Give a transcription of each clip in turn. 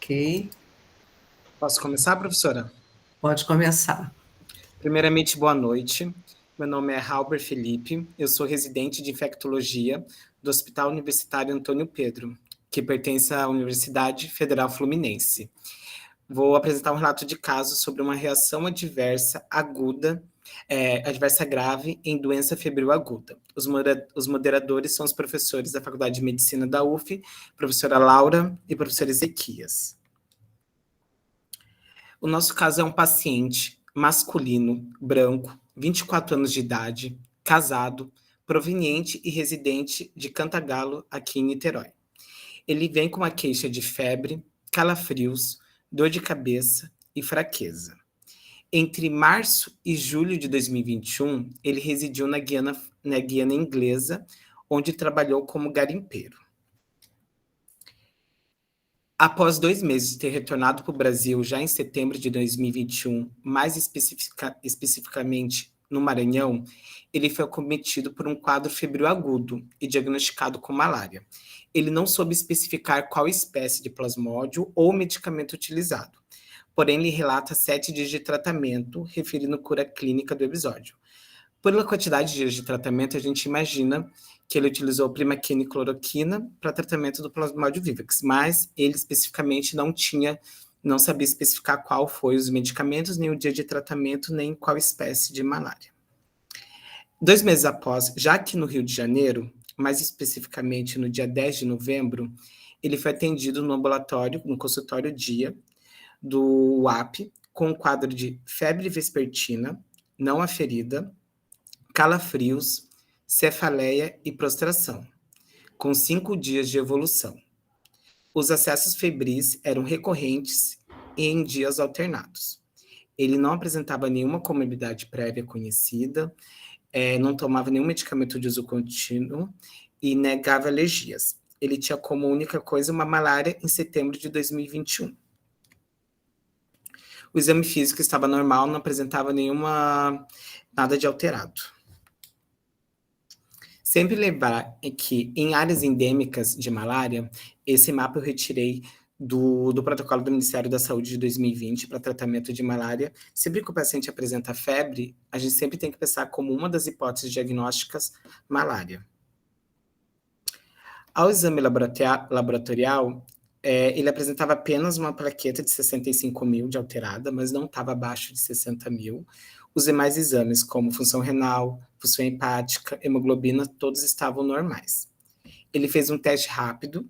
Ok, Posso começar, professora? pode começar. Primeiramente, boa noite. Meu nome é Halber Felipe, eu sou residente de infectologia do Hospital Universitário Antônio Pedro, que pertence à Universidade Federal Fluminense. Vou apresentar um relato de caso sobre uma reação adversa aguda, adversa grave em doença febril aguda. Os moderadores são os professores da Faculdade de Medicina da UF, professora Laura e professor Ezequias. O nosso caso é um paciente masculino, branco, 24 anos de idade, casado, proveniente e residente de Cantagalo, aqui em Niterói. Ele vem com uma queixa de febre, calafrios, dor de cabeça e fraqueza. Entre março e julho de 2021, ele residiu na Guiana Inglesa, onde trabalhou como garimpeiro. Após 2 meses de ter retornado para o Brasil, já em setembro de 2021, mais especificamente no Maranhão, ele foi acometido por um quadro febril agudo e diagnosticado com malária. Ele não soube especificar qual espécie de plasmódio ou medicamento utilizado, porém ele relata 7 dias de tratamento, referindo cura clínica do episódio. Pela quantidade de dias de tratamento, a gente imagina que ele utilizou primaquina e cloroquina para tratamento do Plasmodium vivax, mas ele especificamente não sabia especificar qual foi os medicamentos, nem o dia de tratamento, nem qual espécie de malária. 2 meses após, já aqui no Rio de Janeiro, mais especificamente no dia 10 de novembro, ele foi atendido no ambulatório, no consultório dia do UAP, com um quadro de febre vespertina, não aferida, calafrios, cefaleia e prostração, com 5 dias de evolução. Os acessos febris eram recorrentes e em dias alternados. Ele não apresentava nenhuma comorbidade prévia conhecida, não tomava nenhum medicamento de uso contínuo e negava alergias. Ele tinha como única coisa uma malária em setembro de 2021. O exame físico estava normal, não apresentava nada de alterado. Sempre lembrar que em áreas endêmicas de malária, esse mapa eu retirei do protocolo do Ministério da Saúde de 2020 para tratamento de malária. Sempre que o paciente apresenta febre, a gente sempre tem que pensar como uma das hipóteses diagnósticas malária. Ao exame laboratorial, ele apresentava apenas uma plaqueta de 65 mil de alterada, mas não estava abaixo de 60 mil. Os demais exames, como função renal, função hepática, hemoglobina, todos estavam normais. Ele fez um teste rápido,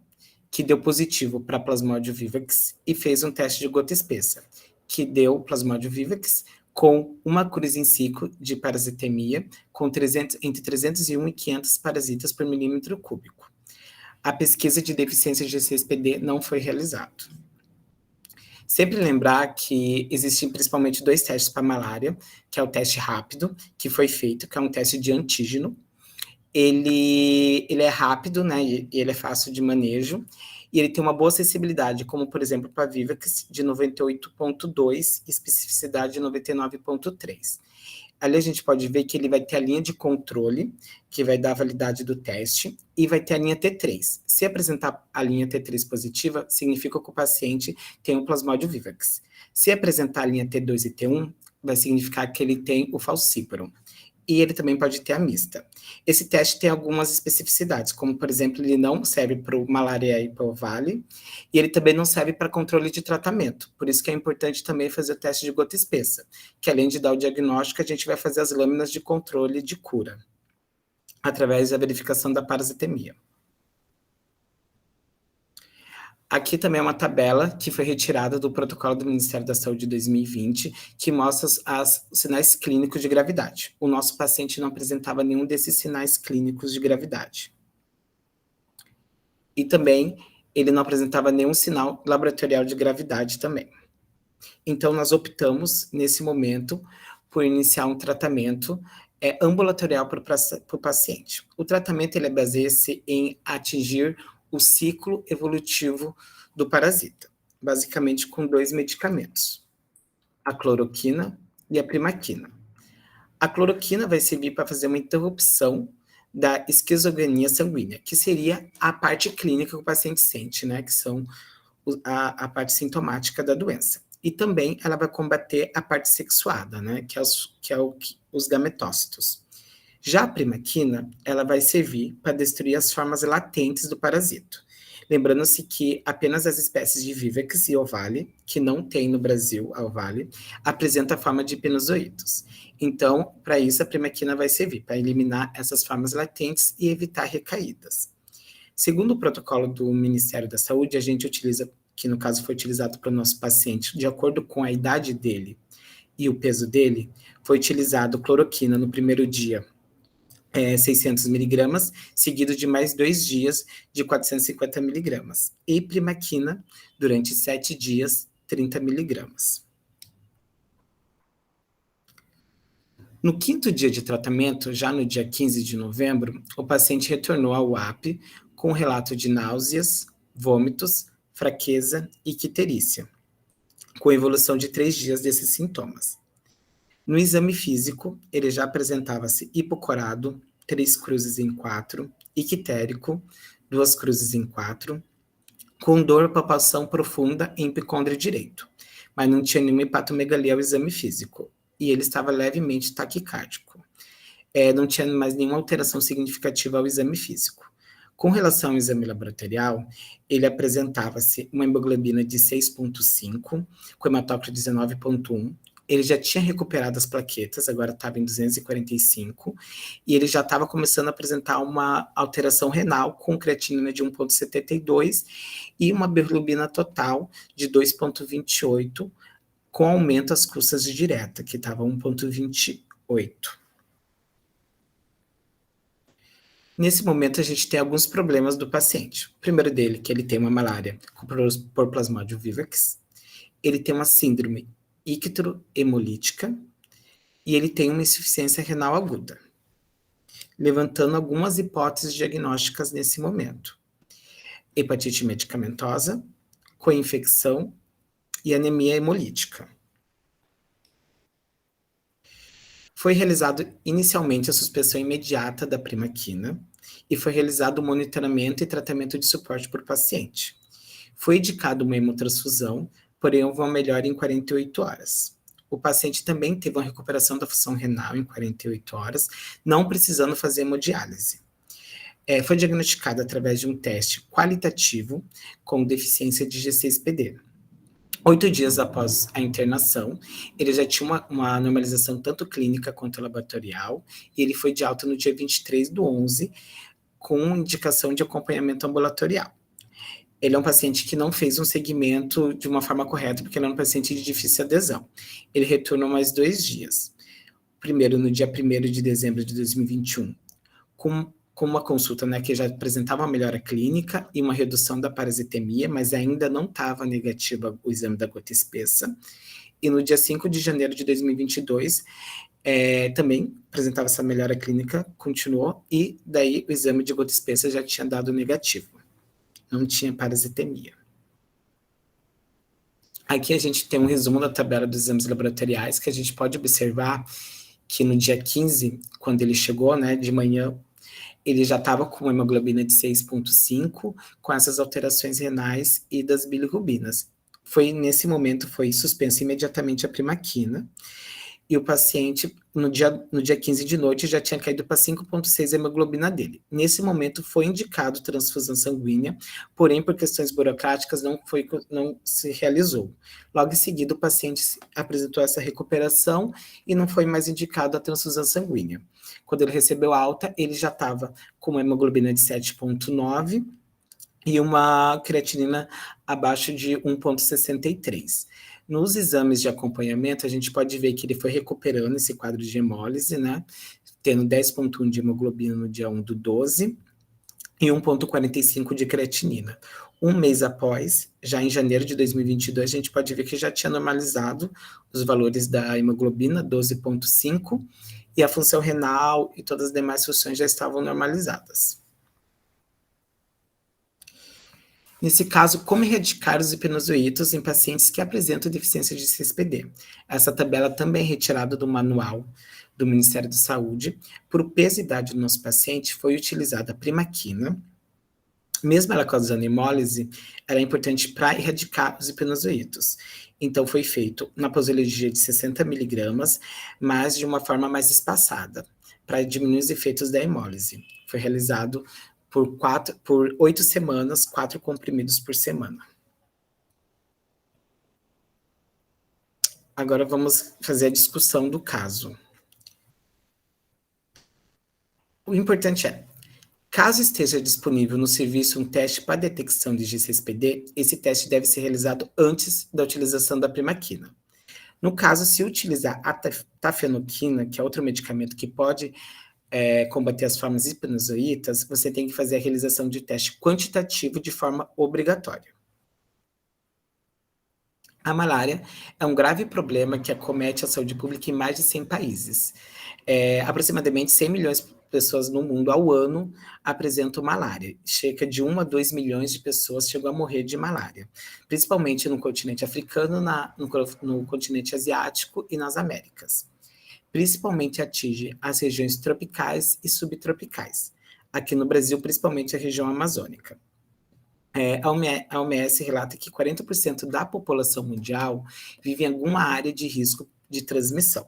que deu positivo para Plasmodium vivax, e fez um teste de gota espessa, que deu Plasmodium vivax com uma cruz em ciclo de parasitemia, com entre 301 e 500 parasitas por milímetro cúbico. A pesquisa de deficiência de CSPD não foi realizada. Sempre lembrar que existem principalmente 2 testes para malária, que é o teste rápido, que foi feito, que é um teste de antígeno. Ele é rápido, né, e ele é fácil de manejo, e ele tem uma boa acessibilidade, como, por exemplo, para a Vivax, de 98,2, especificidade de 99,3. Ali a gente pode ver que ele vai ter a linha de controle, que vai dar a validade do teste, e vai ter a linha T3. Se apresentar a linha T3 positiva, significa que o paciente tem um Plasmodium vivax. Se apresentar a linha T2 e T1, vai significar que ele tem o falciparum. E ele também pode ter a mista. Esse teste tem algumas especificidades, como, por exemplo, ele não serve para o malária e para o vale, e ele também não serve para controle de tratamento. Por isso que é importante também fazer o teste de gota espessa, que além de dar o diagnóstico, a gente vai fazer as lâminas de controle de cura, através da verificação da parasitemia. Aqui também é uma tabela que foi retirada do protocolo do Ministério da Saúde de 2020, que mostra os sinais clínicos de gravidade. O nosso paciente não apresentava nenhum desses sinais clínicos de gravidade. E também ele não apresentava nenhum sinal laboratorial de gravidade também. Então, nós optamos, nesse momento, por iniciar um tratamento ambulatorial para o paciente. O tratamento ele baseia-se em atingir o ciclo evolutivo do parasita, basicamente com 2 medicamentos, a cloroquina e a primaquina. A cloroquina vai servir para fazer uma interrupção da esquizofrenia sanguínea, que seria a parte clínica que o paciente sente, né, que são a parte sintomática da doença. E também ela vai combater a parte sexuada, né, que é os gametócitos. Já a primaquina, ela vai servir para destruir as formas latentes do parasito. Lembrando-se que apenas as espécies de Vivax e Ovale, que não tem no Brasil a Ovale, apresenta a forma de pinozoítos. Então, para isso, a primaquina vai servir para eliminar essas formas latentes e evitar recaídas. Segundo o protocolo do Ministério da Saúde, a gente utiliza, que no caso foi utilizado para o nosso paciente, de acordo com a idade dele e o peso dele, foi utilizado cloroquina no primeiro dia, 600 miligramas, seguido de mais 2 dias de 450 miligramas. E primaquina, durante 7 dias, 30 miligramas. No quinto dia de tratamento, já no dia 15 de novembro, o paciente retornou ao UAP com relato de náuseas, vômitos, fraqueza e icterícia, com evolução de 3 dias desses sintomas. No exame físico, ele já apresentava-se hipocorado, 3 cruzes em 4, ictérico, 2 cruzes em 4, com dor, palpação profunda em epicôndrio direito, mas não tinha nenhuma hepatomegalia ao exame físico, e ele estava levemente taquicárdico. Não tinha mais nenhuma alteração significativa ao exame físico. Com relação ao exame laboratorial, ele apresentava-se uma hemoglobina de 6,5, com hematócrito 19,1, ele já tinha recuperado as plaquetas, agora estava em 245, e ele já estava começando a apresentar uma alteração renal com creatinina de 1,72 e uma bilirrubina total de 2,28, com aumento às custas de direta, que estava 1,28. Nesse momento, a gente tem alguns problemas do paciente. O primeiro dele, que ele tem uma malária por Plasmodium vivax, ele tem uma síndrome icterohemolítica e ele tem uma insuficiência renal aguda, levantando algumas hipóteses diagnósticas nesse momento. Hepatite medicamentosa, co-infecção e anemia hemolítica. Foi realizado inicialmente a suspensão imediata da primaquina e foi realizado o monitoramento e tratamento de suporte por paciente. Foi indicado uma hemotransfusão, porém houve uma melhora em 48 horas. O paciente também teve uma recuperação da função renal em 48 horas, não precisando fazer hemodiálise. Foi diagnosticado através de um teste qualitativo com deficiência de G6PD. 8 dias após a internação, ele já tinha uma normalização tanto clínica quanto laboratorial, e ele foi de alta no dia 23/11, com indicação de acompanhamento ambulatorial. Ele é um paciente que não fez um segmento de uma forma correta, porque ele é um paciente de difícil adesão. Ele retornou mais 2 dias. Primeiro, no dia 1º de dezembro de 2021, com uma consulta, né, que já apresentava uma melhora clínica e uma redução da parasitemia, mas ainda não estava negativa o exame da gota espessa. E no dia 5 de janeiro de 2022, também apresentava essa melhora clínica, continuou, e daí o exame de gota espessa já tinha dado negativo. Não tinha parasitemia. Aqui a gente tem um resumo da tabela dos exames laboratoriais, que a gente pode observar que no dia 15, quando ele chegou, né, de manhã, ele já estava com uma hemoglobina de 6,5, com essas alterações renais e das bilirrubinas. Nesse momento, foi suspensa imediatamente a primaquina, e o paciente, no dia 15 de noite, já tinha caído para 5,6 a hemoglobina dele. Nesse momento, foi indicado transfusão sanguínea, porém, por questões burocráticas, não se realizou. Logo em seguida, o paciente apresentou essa recuperação e não foi mais indicado a transfusão sanguínea. Quando ele recebeu alta, ele já estava com uma hemoglobina de 7,9 e uma creatinina abaixo de 1,63. Nos exames de acompanhamento, a gente pode ver que ele foi recuperando esse quadro de hemólise, né? Tendo 10,1 de hemoglobina no dia 1/12 e 1,45 de creatinina. Um mês após, já em janeiro de 2022, a gente pode ver que já tinha normalizado os valores da hemoglobina, 12,5, e a função renal e todas as demais funções já estavam normalizadas. Nesse caso, como erradicar os hipnozoítos em pacientes que apresentam deficiência de CSPD? Essa tabela também é retirada do manual do Ministério da Saúde. Por peso e idade do nosso paciente, foi utilizada a primaquina, Mesmo ela causando hemólise, ela é importante para erradicar os hipenozoitos. Então, foi feito uma posologia de 60 miligramas, mas de uma forma mais espaçada, para diminuir os efeitos da hemólise. Foi realizado por 8 semanas, 4 comprimidos por semana. Agora vamos fazer a discussão do caso. O importante é, caso esteja disponível no serviço um teste para detecção de G6PD, esse teste deve ser realizado antes da utilização da primaquina. No caso, se utilizar a tafenoquina, que é outro medicamento que pode combater as formas hipenozoítas, você tem que fazer a realização de teste quantitativo de forma obrigatória. A malária é um grave problema que acomete a saúde pública em mais de 100 países. Aproximadamente 100 milhões de pessoas no mundo ao ano apresentam malária. Cerca de 1 a 2 milhões de pessoas chegam a morrer de malária, principalmente no continente africano, no continente asiático e nas Américas. Principalmente atinge as regiões tropicais e subtropicais. Aqui no Brasil, principalmente a região amazônica. A OMS relata que 40% da população mundial vive em alguma área de risco de transmissão.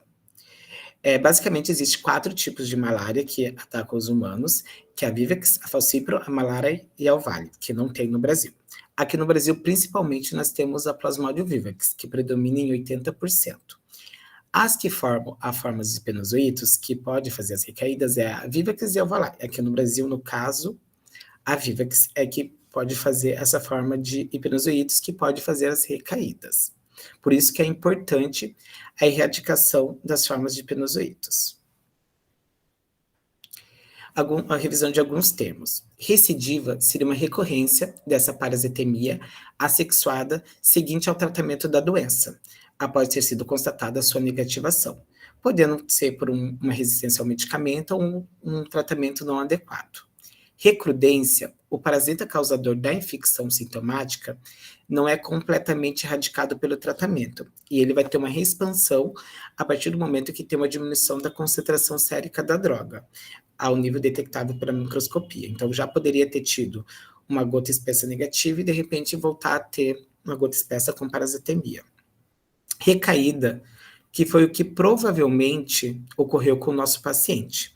Basicamente, existem 4 tipos de malária que atacam os humanos, que é a Vivax, a Falcipro, a malária e a Ovale, que não tem no Brasil. Aqui no Brasil, principalmente, nós temos a Plasmodium vivax, que predomina em 80%. As que formam a forma dos hipenozoítos, que pode fazer as recaídas, é a Vivax e a Ovale. Aqui no Brasil, no caso, a Vivax é que pode fazer essa forma de hipenozoítos que pode fazer as recaídas. Por isso que é importante a erradicação das formas de hipenozoítos. A revisão de alguns termos. Recidiva seria uma recorrência dessa parasitemia assexuada seguinte ao tratamento da doença, após ter sido constatada a sua negativação, podendo ser por uma resistência ao medicamento ou um tratamento não adequado. Recrudência, o parasita causador da infecção sintomática, não é completamente erradicado pelo tratamento, e ele vai ter uma reexpansão a partir do momento que tem uma diminuição da concentração sérica da droga, ao nível detectável pela microscopia. Então, já poderia ter tido uma gota espessa negativa e, de repente, voltar a ter uma gota espessa com parasitemia. Recaída, que foi o que provavelmente ocorreu com o nosso paciente.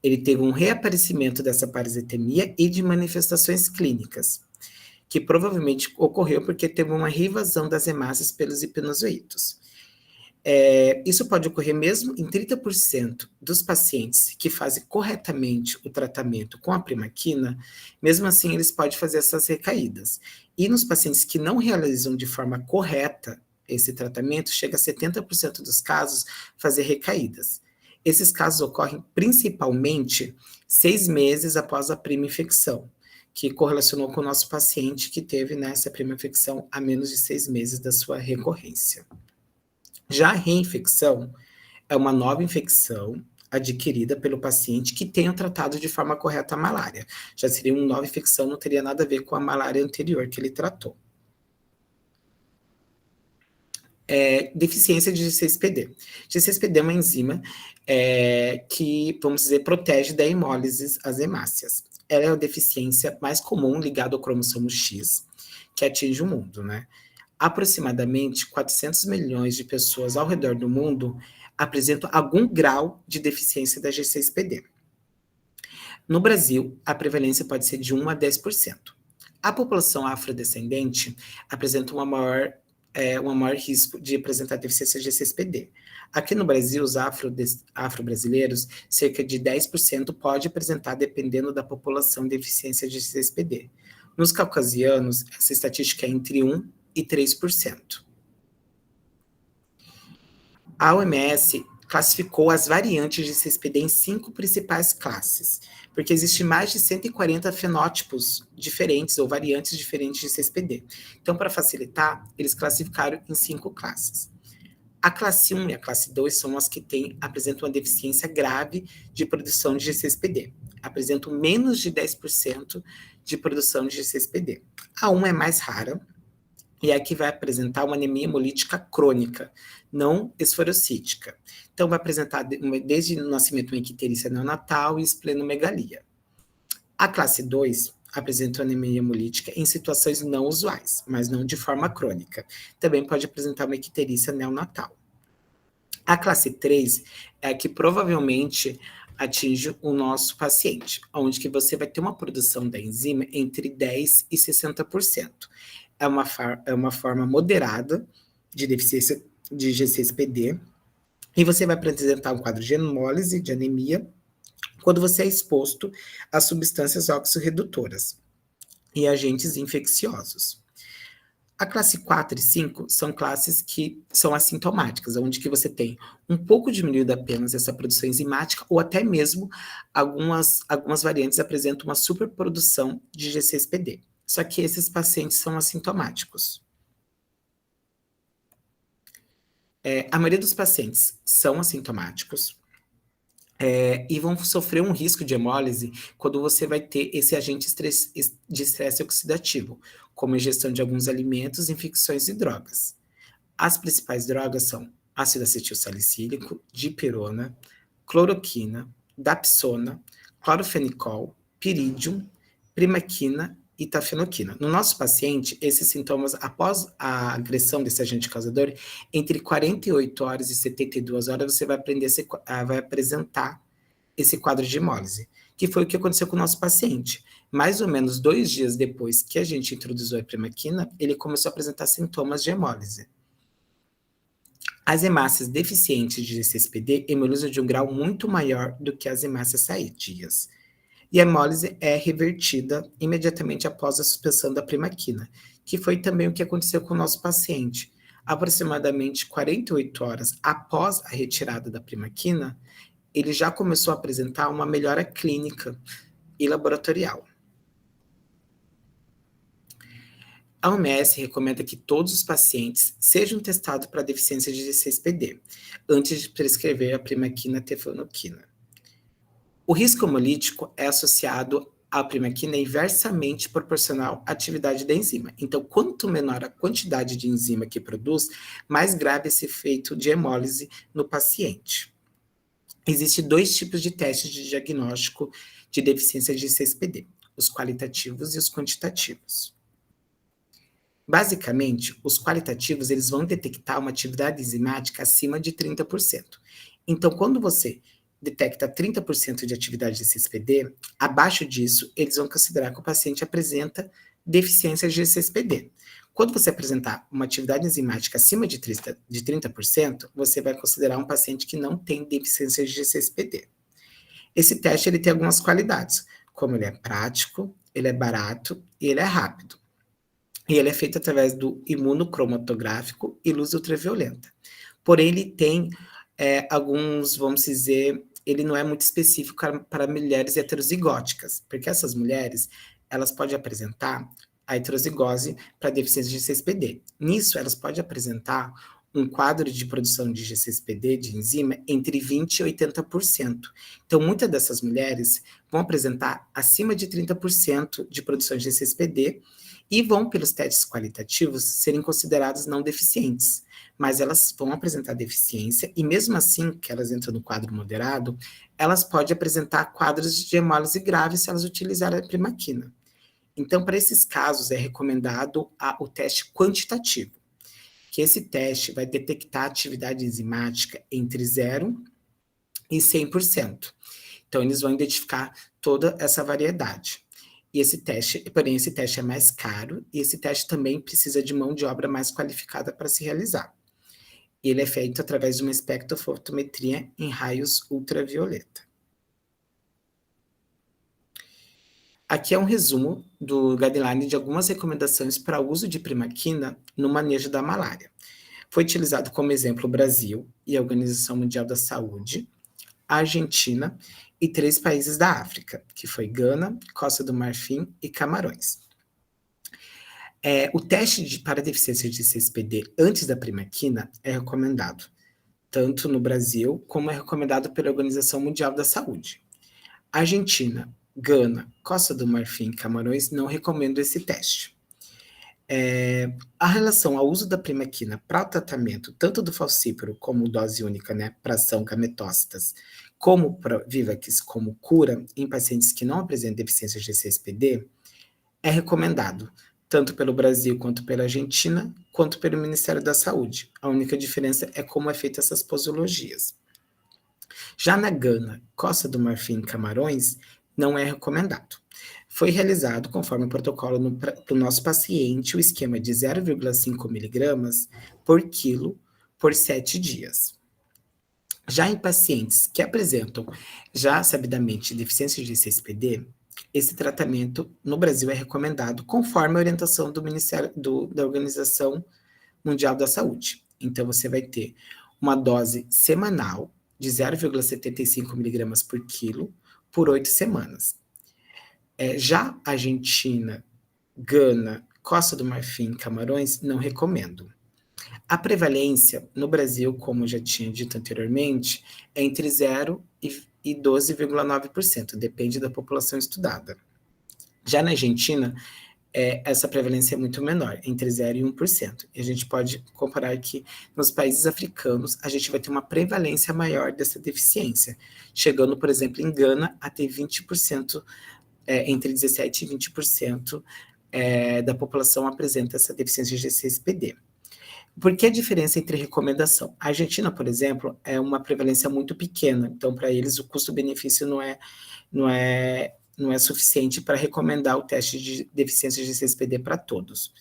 Ele teve um reaparecimento dessa parasitemia e de manifestações clínicas, que provavelmente ocorreu porque teve uma reinvasão das hemácias pelos hipenozoítos. Isso pode ocorrer mesmo em 30% dos pacientes que fazem corretamente o tratamento com a primaquina, mesmo assim eles podem fazer essas recaídas. E nos pacientes que não realizam de forma correta esse tratamento, chega a 70% dos casos fazer recaídas. Esses casos ocorrem principalmente 6 meses após a prima infecção, que correlacionou com o nosso paciente que teve nessa prima infecção a menos de 6 meses da sua recorrência. Já a reinfecção é uma nova infecção adquirida pelo paciente que tenha tratado de forma correta a malária. Já seria uma nova infecção, não teria nada a ver com a malária anterior que ele tratou. Deficiência de G6PD. G6PD é uma enzima que, vamos dizer, protege da hemólise as hemácias. Ela é a deficiência mais comum ligada ao cromossomo X, que atinge o mundo, né? Aproximadamente 400 milhões de pessoas ao redor do mundo apresentam algum grau de deficiência da G6PD. No Brasil, a prevalência pode ser de 1 a 10%. A população afrodescendente apresenta um maior risco de apresentar deficiência G6PD. Aqui no Brasil, os afro-brasileiros, cerca de 10% pode apresentar, dependendo da população, deficiência de G6PD. Nos caucasianos, essa estatística é entre 1 e 3%. A OMS classificou as variantes de G6PD em 5 principais classes, porque existem mais de 140 fenótipos diferentes ou variantes diferentes de G6PD. Então, para facilitar, eles classificaram em 5 classes. A classe 1 e a classe 2 são as que apresentam uma deficiência grave de produção de G6PD. Apresentam menos de 10% de produção de G6PD. A 1 é mais rara, e é a que vai apresentar uma anemia hemolítica crônica, não esferocítica. Então, vai apresentar desde o nascimento uma icterícia neonatal e esplenomegalia. A classe 2 apresentam anemia hemolítica em situações não usuais, mas não de forma crônica. Também pode apresentar uma icterícia neonatal. A classe 3 é a que provavelmente atinge o nosso paciente, onde que você vai ter uma produção da enzima entre 10% e 60%. É uma forma moderada de deficiência de G6PD, e você vai apresentar um quadro de hemólise, de anemia, quando você é exposto a substâncias oxirredutoras e agentes infecciosos. A classe 4 e 5 são classes que são assintomáticas, onde que você tem um pouco diminuído apenas essa produção enzimática, ou até mesmo algumas variantes apresentam uma superprodução de G6PD. Só que esses pacientes são assintomáticos. A maioria dos pacientes são assintomáticos, e vão sofrer um risco de hemólise quando você vai ter esse agente de estresse oxidativo, como ingestão de alguns alimentos, infecções e drogas. As principais drogas são ácido acetil salicílico, dipirona, cloroquina, dapsona, clorofenicol, pirídium, primaquina e tafenoquina. No nosso paciente, esses sintomas, após a agressão desse agente causador, entre 48 horas e 72 horas, você vai apresentar esse quadro de hemólise, que foi o que aconteceu com o nosso paciente. Mais ou menos 2 dias depois que a gente introduziu a primaquina, ele começou a apresentar sintomas de hemólise. As hemácias deficientes de G6PD hemolizam de um grau muito maior do que as hemácias saídias. E a hemólise é revertida imediatamente após a suspensão da primaquina, que foi também o que aconteceu com o nosso paciente. Aproximadamente 48 horas após a retirada da primaquina, ele já começou a apresentar uma melhora clínica e laboratorial. A OMS recomenda que todos os pacientes sejam testados para deficiência de G6PD, antes de prescrever a primaquina tefenoquina. O risco hemolítico é associado à primaquina inversamente proporcional à atividade da enzima. Então, quanto menor a quantidade de enzima que produz, mais grave esse efeito de hemólise no paciente. Existem 2 tipos de testes de diagnóstico de deficiência de G6PD, os qualitativos e os quantitativos. Basicamente, os qualitativos eles vão detectar uma atividade enzimática acima de 30%. Então, quando você detecta 30% de atividade de G6PD, abaixo disso, eles vão considerar que o paciente apresenta deficiência de G6PD. Quando você apresentar uma atividade enzimática acima de 30%, você vai considerar um paciente que não tem deficiência de G6PD. Esse teste ele tem algumas qualidades, como ele é prático, ele é barato e ele é rápido. E ele é feito através do imunocromatográfico e luz ultraviolenta. Porém, ele tem alguns, vamos dizer, ele não é muito específico para mulheres heterozigóticas, porque essas mulheres, elas podem apresentar a heterozigose para deficiência de G6PD. Nisso, elas podem apresentar um quadro de produção de G6PD, de enzima, entre 20% e 80%. Então, muitas dessas mulheres vão apresentar acima de 30% de produção de G6PD e vão, pelos testes qualitativos, serem consideradas não deficientes. Mas elas vão apresentar deficiência e, mesmo assim, que elas entram no quadro moderado, elas podem apresentar quadros de hemólise grave se elas utilizarem a primaquina. Então, para esses casos, é recomendado o teste quantitativo, que esse teste vai detectar atividade enzimática entre 0 e 100%. Então, eles vão identificar toda essa variedade. E porém, esse teste é mais caro e esse teste também precisa de mão de obra mais qualificada para se realizar. Ele é feito através de uma espectrofotometria em raios ultravioleta. Aqui é um resumo do guideline de algumas recomendações para o uso de primaquina no manejo da malária. Foi utilizado como exemplo o Brasil e a Organização Mundial da Saúde, a Argentina e 3 países da África, que foi Gana, Costa do Marfim e Camarões. O teste para deficiência de G6PD antes da primaquina é recomendado, tanto no Brasil como é recomendado pela Organização Mundial da Saúde. Argentina, Gana, Costa do Marfim e Camarões não recomendam esse teste. A relação ao uso da primaquina para o tratamento tanto do falcíparo como dose única, né, para ação gametócitas, como para Vivax como cura em pacientes que não apresentam deficiência de G6PD, é recomendado, tanto pelo Brasil quanto pela Argentina, quanto pelo Ministério da Saúde. A única diferença é como é feita essas posologias. Já na Gana, Costa do Marfim e Camarões, não é recomendado. Foi realizado, conforme o protocolo para o nosso paciente, o esquema de 0,5 miligramas por quilo por 7 dias. Já em pacientes que apresentam já sabidamente deficiência de 6PD, esse tratamento no Brasil é recomendado conforme a orientação do Ministério da Organização Mundial da Saúde. Então, você vai ter uma dose semanal de 0,75 miligramas por quilo por 8 semanas. Já Argentina, Gana, Costa do Marfim e Camarões, não recomendo. A prevalência no Brasil, como já tinha dito anteriormente, é entre 0 e 12,9%, depende da população estudada. Já na Argentina, essa prevalência é muito menor, entre 0 e 1%. E a gente pode comparar que nos países africanos, a gente vai ter uma prevalência maior dessa deficiência, chegando, por exemplo, em Gana, a ter 20%, entre 17% e 20% da população apresenta essa deficiência de G6PD. Por que a diferença entre recomendação? A Argentina, por exemplo, é uma prevalência muito pequena, então para eles o custo-benefício não é suficiente para recomendar o teste de deficiência de G6PD para todos.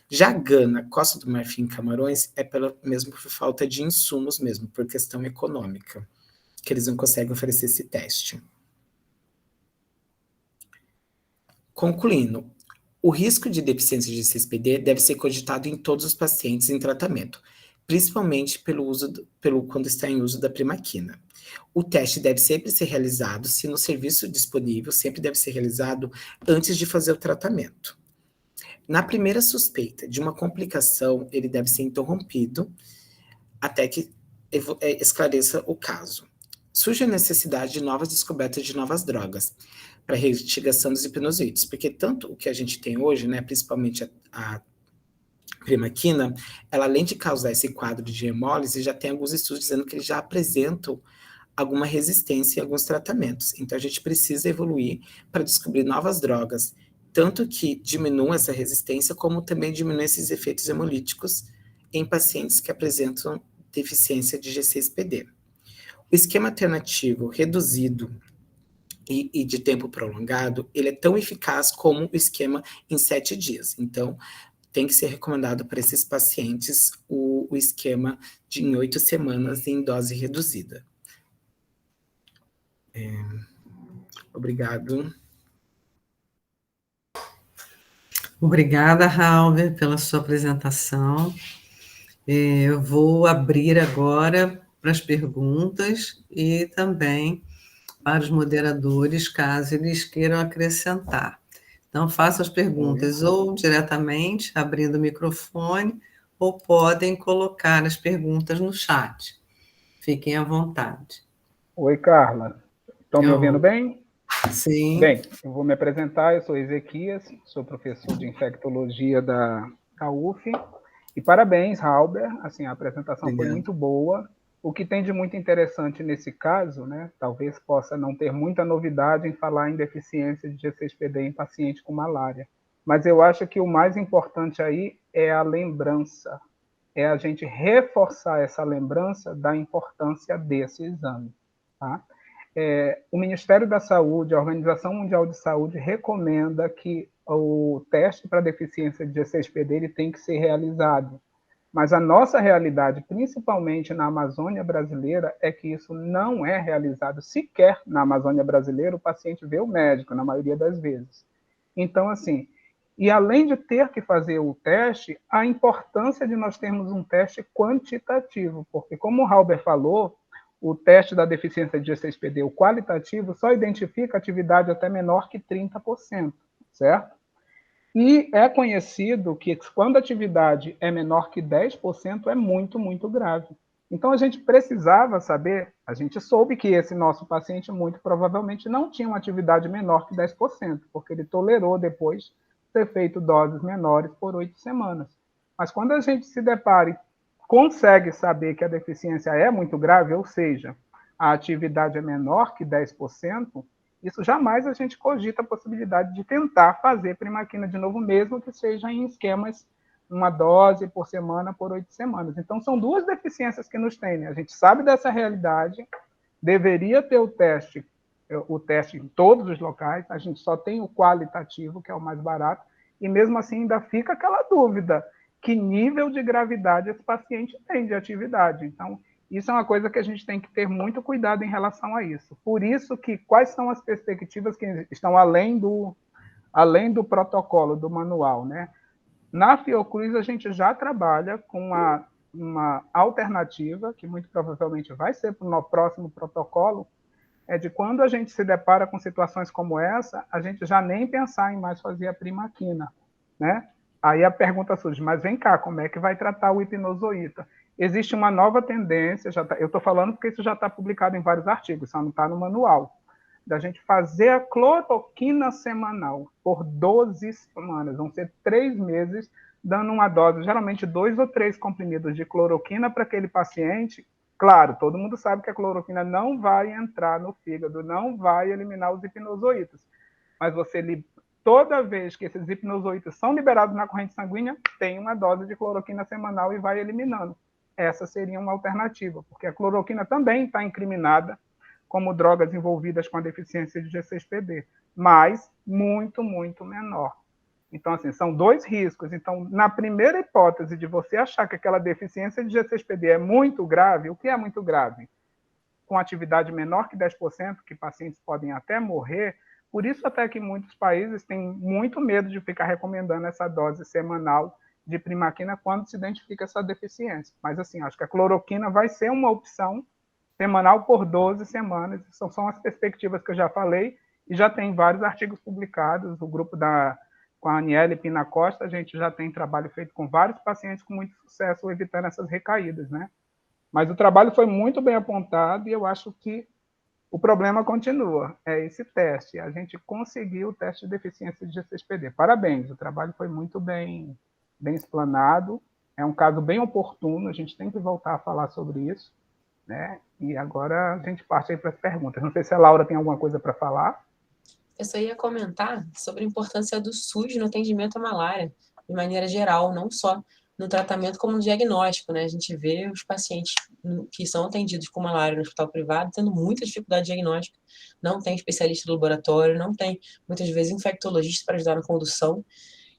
Já Gana, Costa do Marfim e Camarões é mesmo por falta de insumos mesmo, por questão econômica, que eles não conseguem oferecer esse teste. Concluindo, o risco de deficiência de CSPD deve ser cogitado em todos os pacientes em tratamento, principalmente quando está em uso da primaquina. O teste deve sempre ser realizado, se no serviço disponível, sempre deve ser realizado antes de fazer o tratamento. Na primeira suspeita de uma complicação, ele deve ser interrompido até que esclareça o caso. Surge a necessidade de novas descobertas de novas drogas para a retigação dos hipnozoides, porque tanto o que a gente tem hoje, né, principalmente a primaquina, ela além de causar esse quadro de hemólise, já tem alguns estudos dizendo que eles já apresentam alguma resistência em alguns tratamentos. Então a gente precisa evoluir para descobrir novas drogas, tanto que diminuam essa resistência, como também diminuem esses efeitos hemolíticos em pacientes que apresentam deficiência de G6PD. O esquema alternativo reduzido e de tempo prolongado, ele é tão eficaz como o esquema em 7 dias. Então, tem que ser recomendado para esses pacientes o esquema em 8 semanas em dose reduzida. Obrigado. Obrigada, Halber, pela sua apresentação. Eu vou abrir agora para as perguntas e também para os moderadores, caso eles queiram acrescentar. Então, façam as perguntas ou diretamente, abrindo o microfone, ou podem colocar as perguntas no chat. Fiquem à vontade. Oi, Carla. Estão me ouvindo bem? Sim. Bem, eu vou me apresentar. Eu sou Ezequias, sou professor de infectologia da UF. E parabéns, Halber. Assim, a apresentação foi muito boa. O que tem de muito interessante nesse caso, né? Talvez possa não ter muita novidade em falar em deficiência de G6PD em paciente com malária. Mas eu acho que o mais importante aí é a lembrança. É a gente reforçar essa lembrança da importância desse exame, tá? O Ministério da Saúde, a Organização Mundial de Saúde, recomenda que o teste para deficiência de G6PD ele tem que ser realizado. Mas a nossa realidade, principalmente na Amazônia brasileira, é que isso não é realizado sequer na Amazônia brasileira. O paciente vê o médico, na maioria das vezes. Então, assim, e além de ter que fazer o teste, a importância de nós termos um teste quantitativo, porque, como o Halber falou, o teste da deficiência de G6PD, o qualitativo, só identifica atividade até menor que 30%, certo? E é conhecido que quando a atividade é menor que 10%, é muito, muito grave. Então, a gente precisava saber, a gente soube que esse nosso paciente muito provavelmente não tinha uma atividade menor que 10%, porque ele tolerou depois ter feito doses menores por 8 semanas. Mas quando a gente se depara e consegue saber que a deficiência é muito grave, ou seja, a atividade é menor que 10%, isso jamais a gente cogita a possibilidade de tentar fazer primaquina de novo, mesmo que seja em esquemas, uma dose por semana, por 8 semanas. Então, são duas deficiências que nos tem, né? A gente sabe dessa realidade, deveria ter o teste em todos os locais, a gente só tem o qualitativo, que é o mais barato, e mesmo assim ainda fica aquela dúvida, que nível de gravidade esse paciente tem de atividade. Então, isso é uma coisa que a gente tem que ter muito cuidado em relação a isso. Por isso que quais são as perspectivas que estão além do protocolo, do manual, né? Na Fiocruz, a gente já trabalha com uma alternativa, que muito provavelmente vai ser para o próximo protocolo, é de quando a gente se depara com situações como essa, a gente já nem pensar em mais fazer a primaquina, né? Aí a pergunta surge, mas vem cá, como é que vai tratar o hipnozoíta? Existe uma nova tendência, eu estou falando porque isso já está publicado em vários artigos, só não está no manual, da gente fazer a cloroquina semanal por 12 semanas, vão ser 3 meses, dando uma dose, geralmente 2 ou 3 comprimidos de cloroquina para aquele paciente. Claro, todo mundo sabe que a cloroquina não vai entrar no fígado, não vai eliminar os hipnozoítas, mas toda vez que esses hipnozoítas são liberados na corrente sanguínea, tem uma dose de cloroquina semanal e vai eliminando. Essa seria uma alternativa, porque a cloroquina também está incriminada como drogas envolvidas com a deficiência de G6PD, mas muito, muito menor. Então, assim, são 2 riscos. Então, na primeira hipótese de você achar que aquela deficiência de G6PD é muito grave, o que é muito grave? Com atividade menor que 10%, que pacientes podem até morrer, por isso até que muitos países têm muito medo de ficar recomendando essa dose semanal de primaquina quando se identifica essa deficiência. Mas, assim, acho que a cloroquina vai ser uma opção semanal por 12 semanas. São as perspectivas que eu já falei, e já tem vários artigos publicados. O grupo com a Aniele Pina Costa, a gente já tem trabalho feito com vários pacientes com muito sucesso, evitando essas recaídas, né? Mas o trabalho foi muito bem apontado, e eu acho que o problema continua, é esse teste. A gente conseguiu o teste de deficiência de G6PD. Parabéns, o trabalho foi muito bem explanado, é um caso bem oportuno, a gente tem que voltar a falar sobre isso, né? E agora a gente parte aí para as perguntas. Não sei se a Laura tem alguma coisa para falar. Eu só ia comentar sobre a importância do SUS no atendimento à malária, de maneira geral, não só no tratamento como no diagnóstico, né? A gente vê os pacientes que são atendidos com malária no hospital privado tendo muita dificuldade diagnóstica, não tem especialista do laboratório, não tem, muitas vezes, infectologista para ajudar na condução,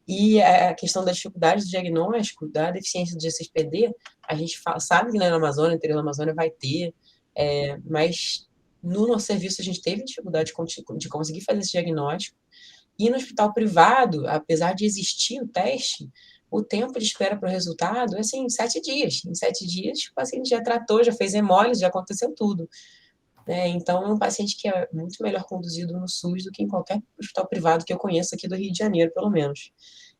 e a questão da dificuldade do diagnóstico, da deficiência do G6PD, a gente sabe que na Amazônia, no interior da Amazônia vai ter, mas no nosso serviço a gente teve dificuldade de conseguir fazer esse diagnóstico, e no hospital privado, apesar de existir o teste, o tempo de espera para o resultado é assim, 7 dias. Em 7 dias, o paciente já tratou, já fez hemólise, já aconteceu tudo. Então, é um paciente que é muito melhor conduzido no SUS do que em qualquer hospital privado que eu conheço aqui do Rio de Janeiro, pelo menos.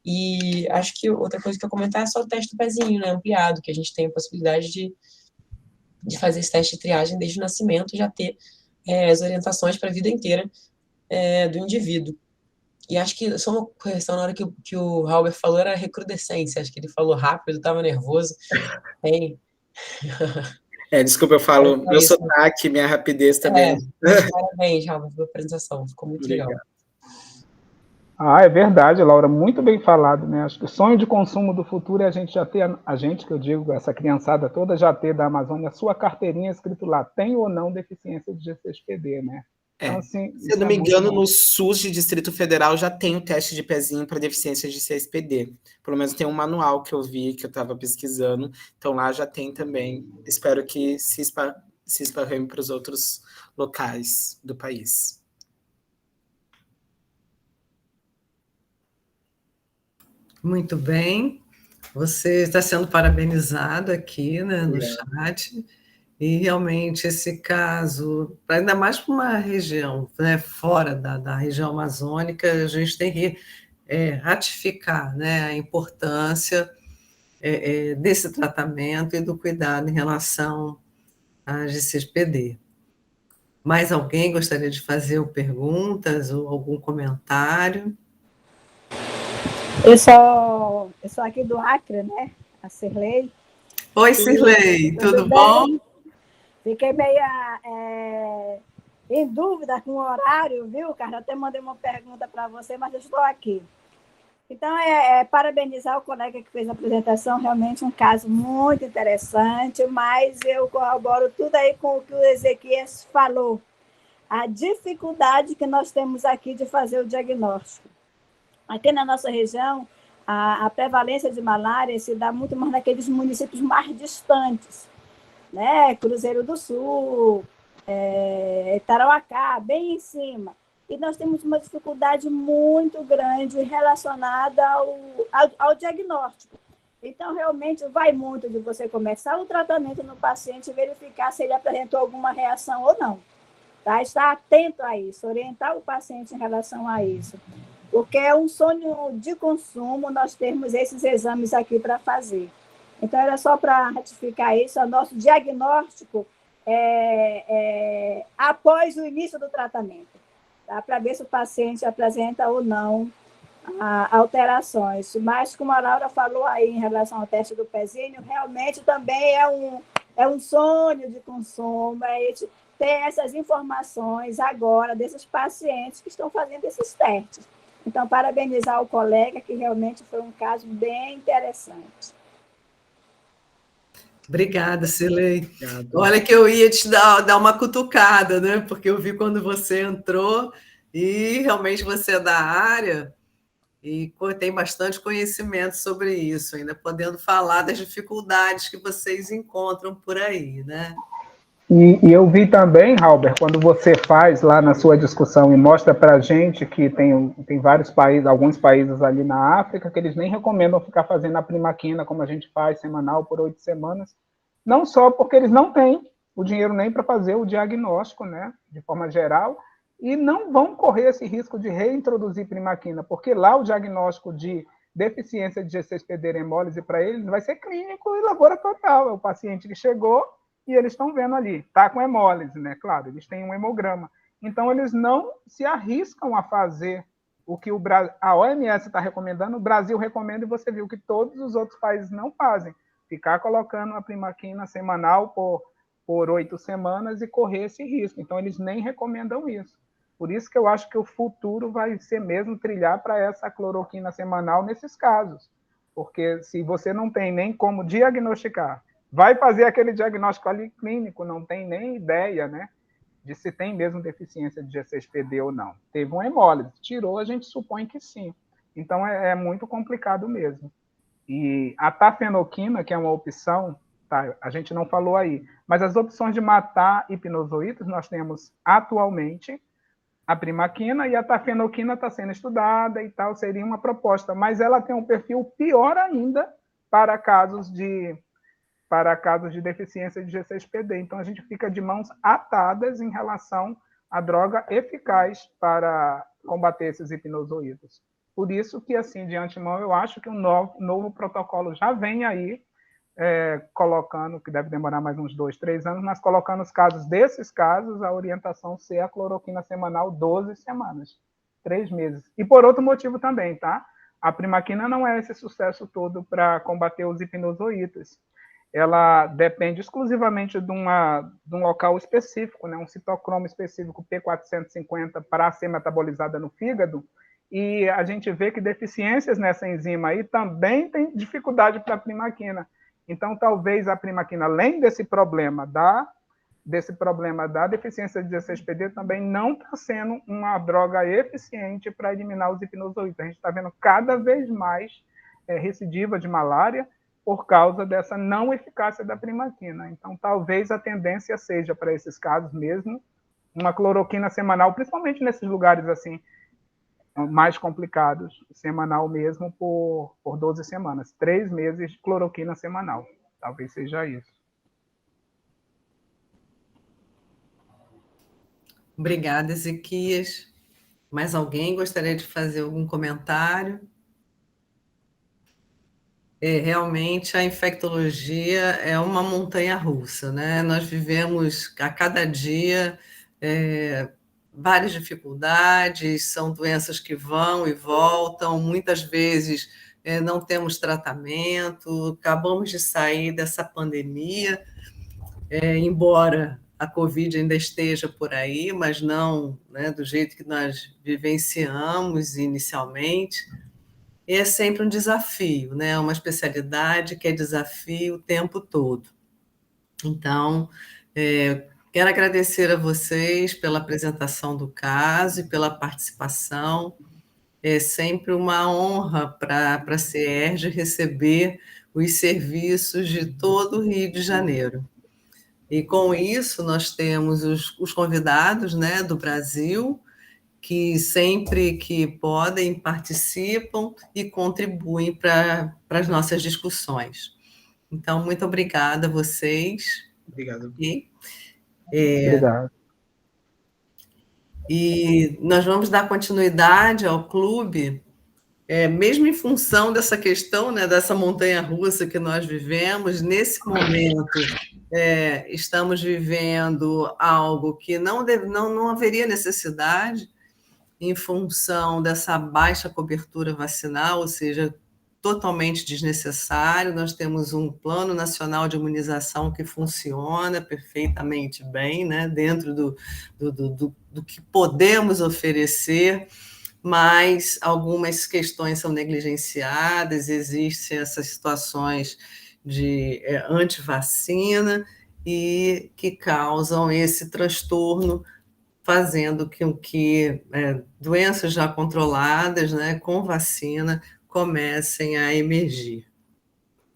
E acho que outra coisa que eu comentar é só o teste do pezinho, né, ampliado, que a gente tem a possibilidade de fazer esse teste de triagem desde o nascimento e já ter as orientações para a vida inteira do indivíduo. E acho que só uma correção na hora que o Halber falou era recrudescência, acho que ele falou rápido, estava nervoso. Desculpa, eu falo meu sotaque, minha rapidez também. Parabéns, Halber, pela apresentação, ficou muito legal. É verdade, Laura, muito bem falado, né? Acho que o sonho de consumo do futuro é a gente já ter, que eu digo, essa criançada toda, já ter da Amazônia a sua carteirinha escrito lá, tem ou não deficiência de G6PD, né? Então, assim, se eu não me engano, no SUS de Distrito Federal já tem o teste de pezinho para deficiência de G6PD. Pelo menos tem um manual que eu vi, que eu estava pesquisando. Então, lá já tem também. Espero que se esparrame para os outros locais do país. Muito bem. Você está sendo parabenizado aqui, né, no chat. E realmente esse caso, ainda mais para uma região, né, fora da região amazônica, a gente tem que ratificar, né, a importância desse tratamento e do cuidado em relação à G6PD. Mais alguém gostaria de fazer perguntas ou algum comentário? Eu sou aqui do Acre, né? A Cirlei. Oi, Cirlei, tudo bom? Fiquei meio em dúvida com o horário, viu, Carla? Até mandei uma pergunta para você, mas eu estou aqui. Então, parabenizar o colega que fez a apresentação, realmente um caso muito interessante, mas eu corroboro tudo aí com o que o Ezequias falou. A dificuldade que nós temos aqui de fazer o diagnóstico. Aqui na nossa região, a prevalência de malária se dá muito mais naqueles municípios mais distantes, né? Cruzeiro do Sul, Tarauacá, bem em cima. E nós temos uma dificuldade muito grande relacionada ao diagnóstico. Então, realmente, vai muito de você começar o tratamento no paciente e verificar se ele apresentou alguma reação ou não. Tá? Estar atento a isso, orientar o paciente em relação a isso. Porque é um sonho de consumo nós termos esses exames aqui para fazer. Então, era só para ratificar isso, o nosso diagnóstico após o início do tratamento. Tá? Para ver se o paciente apresenta ou não alterações. Mas, como a Laura falou aí em relação ao teste do pezinho, realmente também é um sonho de consumo, ter essas informações agora desses pacientes que estão fazendo esses testes. Então, parabenizar o colega, que realmente foi um caso bem interessante. Obrigada, Cirlei. Olha que eu ia te dar uma cutucada, né? Porque eu vi quando você entrou e realmente você é da área e tem bastante conhecimento sobre isso, ainda podendo falar das dificuldades que vocês encontram por aí, né? E eu vi também, Halber, quando você faz lá na sua discussão e mostra para a gente que tem vários países, alguns países ali na África, que eles nem recomendam ficar fazendo a primaquina, como a gente faz, semanal, por 8 semanas, não só porque eles não têm o dinheiro nem para fazer o diagnóstico, né, de forma geral, e não vão correr esse risco de reintroduzir primaquina, porque lá o diagnóstico de deficiência de G6PD hemólise para eles vai ser clínico e laboratorial. É o paciente que chegou e eles estão vendo ali, está com hemólise, né? Claro, eles têm um hemograma. Então, eles não se arriscam a fazer o que a OMS está recomendando, o Brasil recomenda, e você viu que todos os outros países não fazem. Ficar colocando a primaquina semanal por 8 semanas e correr esse risco. Então, eles nem recomendam isso. Por isso que eu acho que o futuro vai ser mesmo trilhar para essa cloroquina semanal nesses casos. Porque se você não tem nem como diagnosticar, vai fazer aquele diagnóstico ali clínico, não tem nem ideia, né, de se tem mesmo deficiência de G6PD ou não. Teve um hemólise, tirou, a gente supõe que sim. Então, é muito complicado mesmo. E a tafenoquina, que é uma opção, tá, a gente não falou aí, mas as opções de matar hipnozoítas, nós temos atualmente a primaquina, e a tafenoquina está sendo estudada e tal, seria uma proposta, mas ela tem um perfil pior ainda para casos de deficiência de G6PD. Então, a gente fica de mãos atadas em relação à droga eficaz para combater esses hipnozoídos. Por isso que, assim, de antemão, eu acho que um novo protocolo já vem aí, colocando, que deve demorar mais uns 2, 3 anos, mas colocando os casos desses casos, a orientação ser a cloroquina semanal 12 semanas, 3 meses. E por outro motivo também, tá? A primaquina não é esse sucesso todo para combater os hipnozoítas. Ela depende exclusivamente de um local específico, né? Um citocromo específico P450 para ser metabolizada no fígado, e a gente vê que deficiências nessa enzima aí também tem dificuldade para a primaquina. Então, talvez a primaquina, além desse problema da deficiência de G6PD, também não está sendo uma droga eficiente para eliminar os hipnozoítas. A gente está vendo cada vez mais recidiva de malária por causa dessa não eficácia da primaquina. Então, talvez a tendência seja, para esses casos mesmo, uma cloroquina semanal, principalmente nesses lugares assim mais complicados, semanal mesmo, por 12 semanas. 3 meses de cloroquina semanal. Talvez seja isso. Obrigada, Ezequias. Mais alguém gostaria de fazer algum comentário? Realmente, a infectologia é uma montanha-russa, né? Nós vivemos a cada dia várias dificuldades, são doenças que vão e voltam, muitas vezes não temos tratamento, acabamos de sair dessa pandemia, embora a Covid ainda esteja por aí, mas não, né, do jeito que nós vivenciamos inicialmente. E é sempre um desafio, né? Uma especialidade que é desafio o tempo todo. Então, quero agradecer a vocês pela apresentação do caso e pela participação. É sempre uma honra para a CIERJ receber os serviços de todo o Rio de Janeiro. E com isso, nós temos os convidados, né, do Brasil, que sempre que podem participam e contribuem para as nossas discussões. Então, muito obrigada a vocês. Obrigado. Obrigado. E nós vamos dar continuidade ao clube, mesmo em função dessa questão, né, dessa montanha-russa que nós vivemos. Nesse momento, estamos vivendo algo que não haveria necessidade, em função dessa baixa cobertura vacinal, ou seja, totalmente desnecessário. Nós temos um Plano Nacional de Imunização que funciona perfeitamente bem, né, dentro do que podemos oferecer, mas algumas questões são negligenciadas, existem essas situações de antivacina e que causam esse transtorno, fazendo com que doenças já controladas, né, com vacina, comecem a emergir,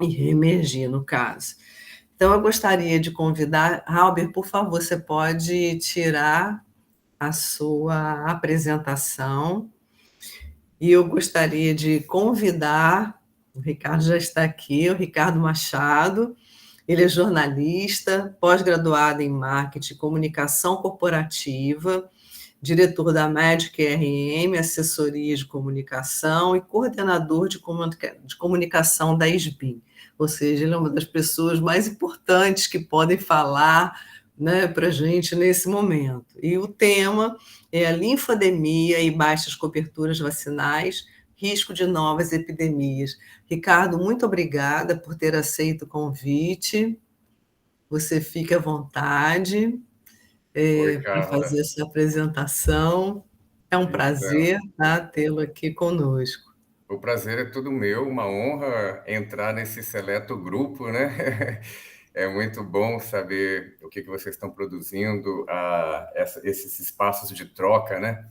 e reemergir, no caso. Então, eu gostaria de convidar, Halber, por favor, você pode tirar a sua apresentação, e eu gostaria de convidar, o Ricardo já está aqui, o Ricardo Machado. Ele é jornalista, pós-graduado em marketing e comunicação corporativa, diretor da Magic RM, assessoria de comunicação, e coordenador de comunicação da SBIM. Ou seja, ele é uma das pessoas mais importantes que podem falar, né, para a gente nesse momento. E o tema é a linfodemia e baixas coberturas vacinais, risco de novas epidemias. Ricardo, muito obrigada por ter aceito o convite. Você fique à vontade para fazer a sua apresentação. É um prazer, tá, tê-lo aqui conosco. O prazer é todo meu, uma honra entrar nesse seleto grupo, né? É muito bom saber o que vocês estão produzindo, esses espaços de troca, né?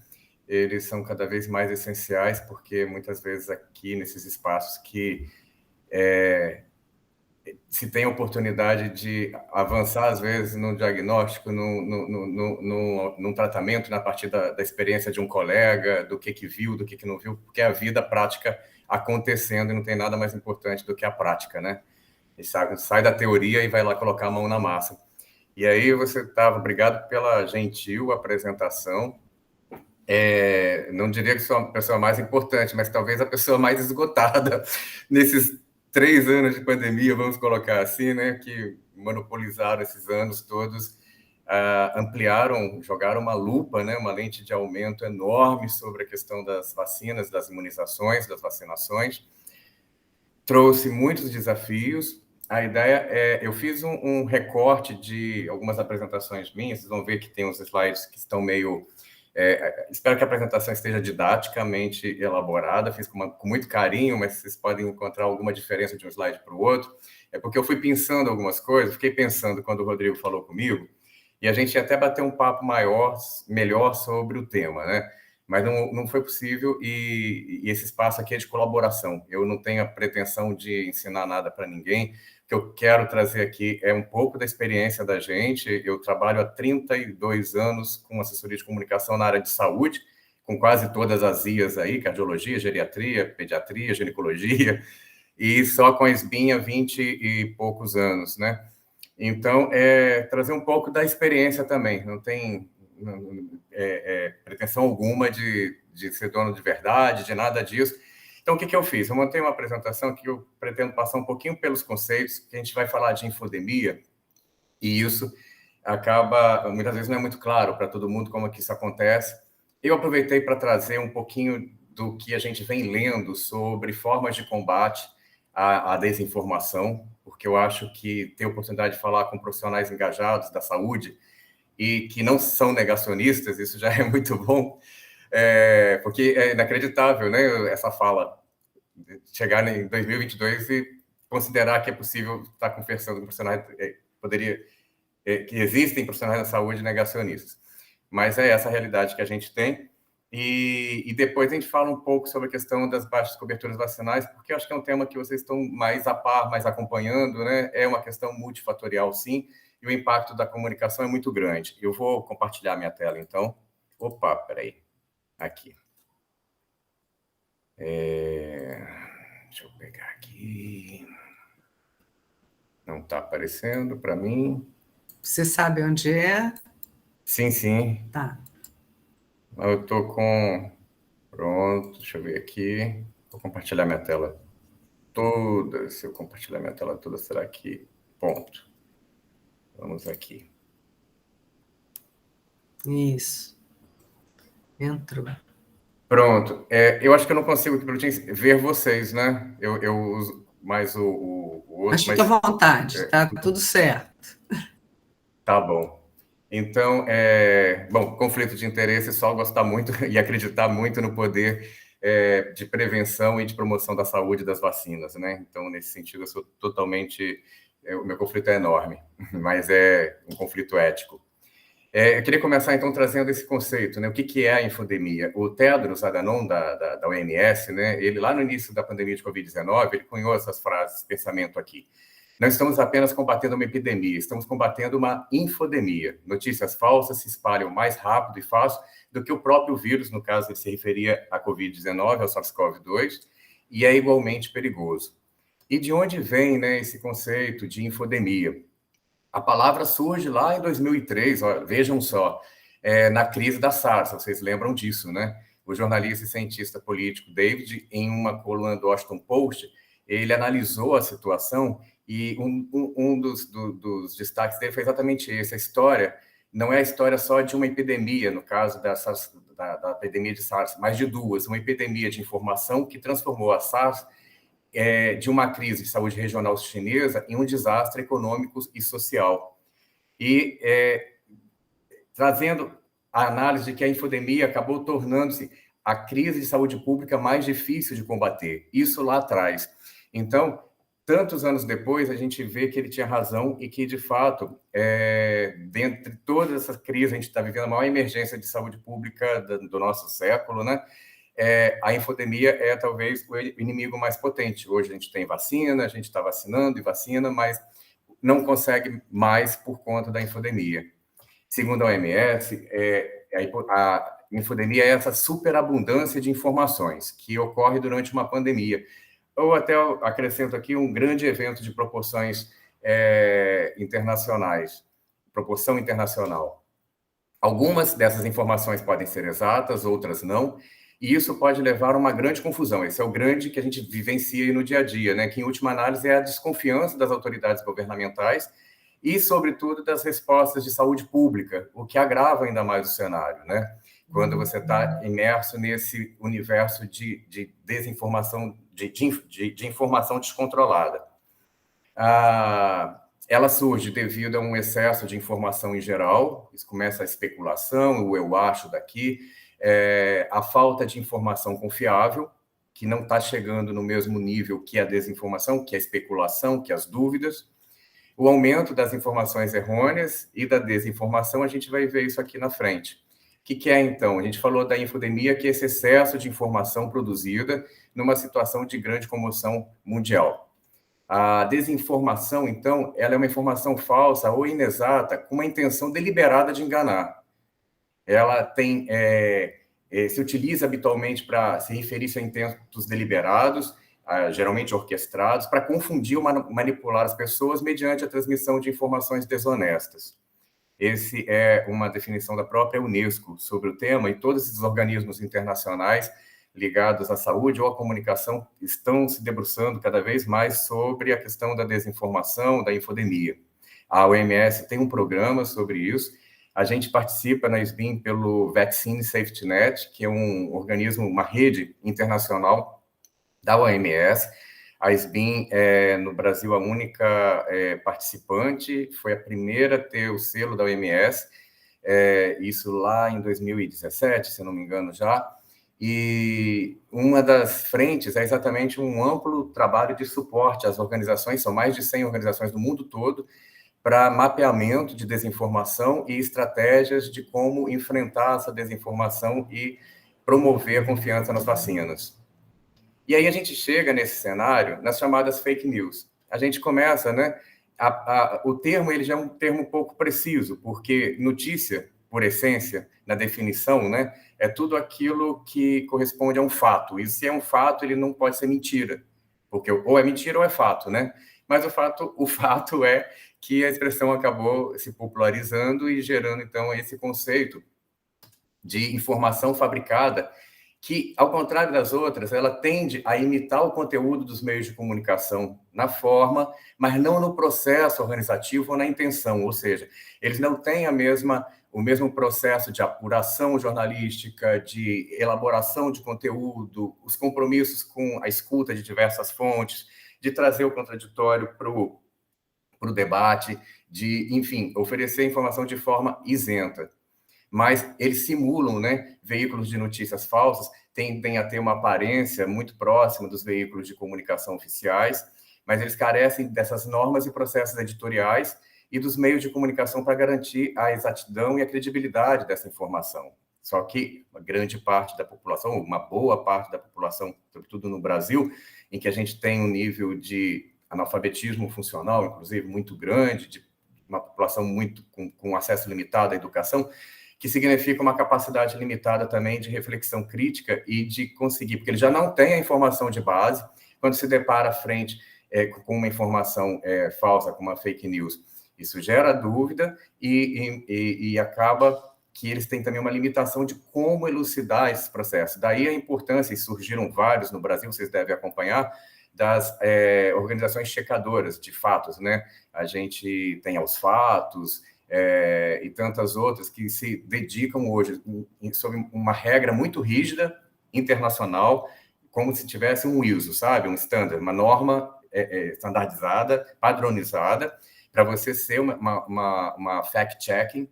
Eles são cada vez mais essenciais, porque muitas vezes aqui nesses espaços que se tem a oportunidade de avançar, às vezes, no diagnóstico, num tratamento, na partir da experiência de um colega, do que viu, do que não viu, porque a vida prática acontecendo, e não tem nada mais importante do que a prática, né? E sai da teoria e vai lá colocar a mão na massa. E aí você estava, obrigado pela gentil apresentação. Não diria que sou a pessoa mais importante, mas talvez a pessoa mais esgotada nesses 3 anos de pandemia, vamos colocar assim, né, que monopolizaram esses anos todos, ampliaram, jogaram uma lupa, né, uma lente de aumento enorme sobre a questão das vacinas, das imunizações, das vacinações. Trouxe muitos desafios. A ideia eu fiz um recorte de algumas apresentações minhas, vocês vão ver que tem uns slides que estão meio... espero que a apresentação esteja didaticamente elaborada, fiz com muito carinho, mas vocês podem encontrar alguma diferença de um slide para o outro. É porque eu fui pensando algumas coisas, fiquei pensando quando o Rodrigo falou comigo, e a gente ia até bater um papo melhor sobre o tema, né? Mas não foi possível, e esse espaço aqui é de colaboração. Eu não tenho a pretensão de ensinar nada para ninguém. O que eu quero trazer aqui é um pouco da experiência da gente. Eu trabalho há 32 anos com assessoria de comunicação na área de saúde, com quase todas as IAs aí, cardiologia, geriatria, pediatria, ginecologia, e só com a SBIM há 20 e poucos anos, né? Então, trazer um pouco da experiência também. Não tem pretensão alguma de ser dono de verdade, de nada disso. Então, o que eu fiz? Eu montei uma apresentação que eu pretendo passar um pouquinho pelos conceitos, que a gente vai falar de infodemia, e isso acaba, muitas vezes não é muito claro para todo mundo como é que isso acontece. Eu aproveitei para trazer um pouquinho do que a gente vem lendo sobre formas de combate à desinformação, porque eu acho que ter a oportunidade de falar com profissionais engajados da saúde e que não são negacionistas, isso já é muito bom, porque é inacreditável, né, essa fala, chegar em 2022 e considerar que é possível estar conversando com profissionais, que existem profissionais da saúde negacionistas. Mas é essa a realidade que a gente tem. E depois a gente fala um pouco sobre a questão das baixas coberturas vacinais, porque eu acho que é um tema que vocês estão mais a par, mais acompanhando, né? É uma questão multifatorial, sim, e o impacto da comunicação é muito grande. Eu vou compartilhar minha tela, então. Opa, peraí. Aqui. Deixa eu pegar aqui. Não está aparecendo para mim. Você sabe onde é? Sim, sim. Tá. Eu estou com... Pronto, deixa eu ver aqui. Vou compartilhar minha tela toda. Se eu compartilhar minha tela toda, será que... Ponto. Vamos aqui. Isso. Entrou. Pronto. Eu acho que eu não consigo aqui, ver vocês, né? Eu uso mais o outro. Mas fica à vontade, tá tudo certo. Tá bom. Então, bom, conflito de interesse é só gostar muito e acreditar muito no poder de prevenção e de promoção da saúde das vacinas, né? Então, nesse sentido, eu sou totalmente... o meu conflito é enorme, mas é um conflito ético. Eu queria começar, então, trazendo esse conceito, né? O que é a infodemia? O Tedros Adhanom, da OMS, né? Ele, lá no início da pandemia de Covid-19, ele cunhou essas frases, esse pensamento aqui. Não estamos apenas combatendo uma epidemia, estamos combatendo uma infodemia. Notícias falsas se espalham mais rápido e fácil do que o próprio vírus, no caso, ele se referia à Covid-19, ao SARS-CoV-2, e é igualmente perigoso. E de onde vem, né, esse conceito de infodemia? A palavra surge lá em 2003, ó, vejam só, na crise da SARS, vocês lembram disso, né? O jornalista e cientista político David, em uma coluna do Washington Post, ele analisou a situação e um dos destaques dele foi exatamente esse. A história não é a história só de uma epidemia, no caso da epidemia de SARS, mas de duas. Uma epidemia de informação que transformou a SARS de uma crise de saúde regional chinesa em um desastre econômico e social. E trazendo a análise de que a infodemia acabou tornando-se a crise de saúde pública mais difícil de combater. Isso lá atrás. Então, tantos anos depois, a gente vê que ele tinha razão e que, de fato, dentre todas essas crises, a gente está vivendo a maior emergência de saúde pública do nosso século, né? A infodemia é talvez o inimigo mais potente. Hoje a gente tem vacina, a gente está vacinando e vacina, mas não consegue mais por conta da infodemia. Segundo a OMS, a infodemia é essa superabundância de informações que ocorre durante uma pandemia. Ou até, acrescento aqui, um grande evento de proporções internacionais, proporção internacional. Algumas dessas informações podem ser exatas, outras não, e isso pode levar a uma grande confusão. Esse é o grande que a gente vivencia no dia a dia, né? Que, em última análise, é a desconfiança das autoridades governamentais e, sobretudo, das respostas de saúde pública, o que agrava ainda mais o cenário, né? Quando você está imerso nesse universo de desinformação, de informação descontrolada. Ela surge devido a um excesso de informação em geral, isso começa a especulação, o eu acho daqui, a falta de informação confiável, que não está chegando no mesmo nível que a desinformação, que a especulação, que as dúvidas, o aumento das informações errôneas e da desinformação, a gente vai ver isso aqui na frente. O que é, então? A gente falou da infodemia, que é esse excesso de informação produzida numa situação de grande comoção mundial. A desinformação, então, ela é uma informação falsa ou inexata com uma intenção deliberada de enganar. Ela tem, se utiliza habitualmente para se referir a intentos deliberados, geralmente orquestrados, para confundir ou manipular as pessoas mediante a transmissão de informações desonestas. Esse é uma definição da própria Unesco sobre o tema, e todos esses organismos internacionais ligados à saúde ou à comunicação estão se debruçando cada vez mais sobre a questão da desinformação, da infodemia. A OMS tem um programa sobre isso. A gente participa na SBIM pelo Vaccine Safety Net, que é um organismo, uma rede internacional da OMS. A SBIM é, no Brasil, a única participante, foi a primeira a ter o selo da OMS, isso lá em 2017, se não me engano já, e uma das frentes é exatamente um amplo trabalho de suporte às organizações, são mais de 100 organizações do mundo todo, para mapeamento de desinformação e estratégias de como enfrentar essa desinformação e promover a confiança nas vacinas. E aí a gente chega nesse cenário nas chamadas fake news. A gente começa, né? O termo ele já é um termo um pouco preciso, porque notícia, por essência, na definição, né, é tudo aquilo que corresponde a um fato. E se é um fato, ele não pode ser mentira, porque ou é mentira ou é fato, né? Mas o fato é que a expressão acabou se popularizando e gerando, então, esse conceito de informação fabricada, que, ao contrário das outras, ela tende a imitar o conteúdo dos meios de comunicação na forma, mas não no processo organizativo ou na intenção, ou seja, eles não têm o mesmo processo de apuração jornalística, de elaboração de conteúdo, os compromissos com a escuta de diversas fontes, de trazer o contraditório para o debate, de, enfim, oferecer informação de forma isenta. Mas eles simulam, né, veículos de notícias falsas, tendem a ter uma aparência muito próxima dos veículos de comunicação oficiais, mas eles carecem dessas normas e processos editoriais e dos meios de comunicação para garantir a exatidão e a credibilidade dessa informação. Só que uma grande parte da população, uma boa parte da população, sobretudo no Brasil, em que a gente tem um nível de analfabetismo funcional, inclusive, muito grande, de uma população muito com acesso limitado à educação, que significa uma capacidade limitada também de reflexão crítica e de conseguir, porque ele já não tem a informação de base, quando se depara à frente com uma informação falsa, com uma fake news. Isso gera dúvida e acaba que eles têm também uma limitação de como elucidar esses processos. Daí a importância, e surgiram vários no Brasil, vocês devem acompanhar, das organizações checadoras de fatos, né? A gente tem aos fatos, e tantas outras que se dedicam hoje sob uma regra muito rígida, internacional, como se tivesse um ISO, sabe? Um standard, uma norma standardizada, padronizada, para você ser uma fact-checking,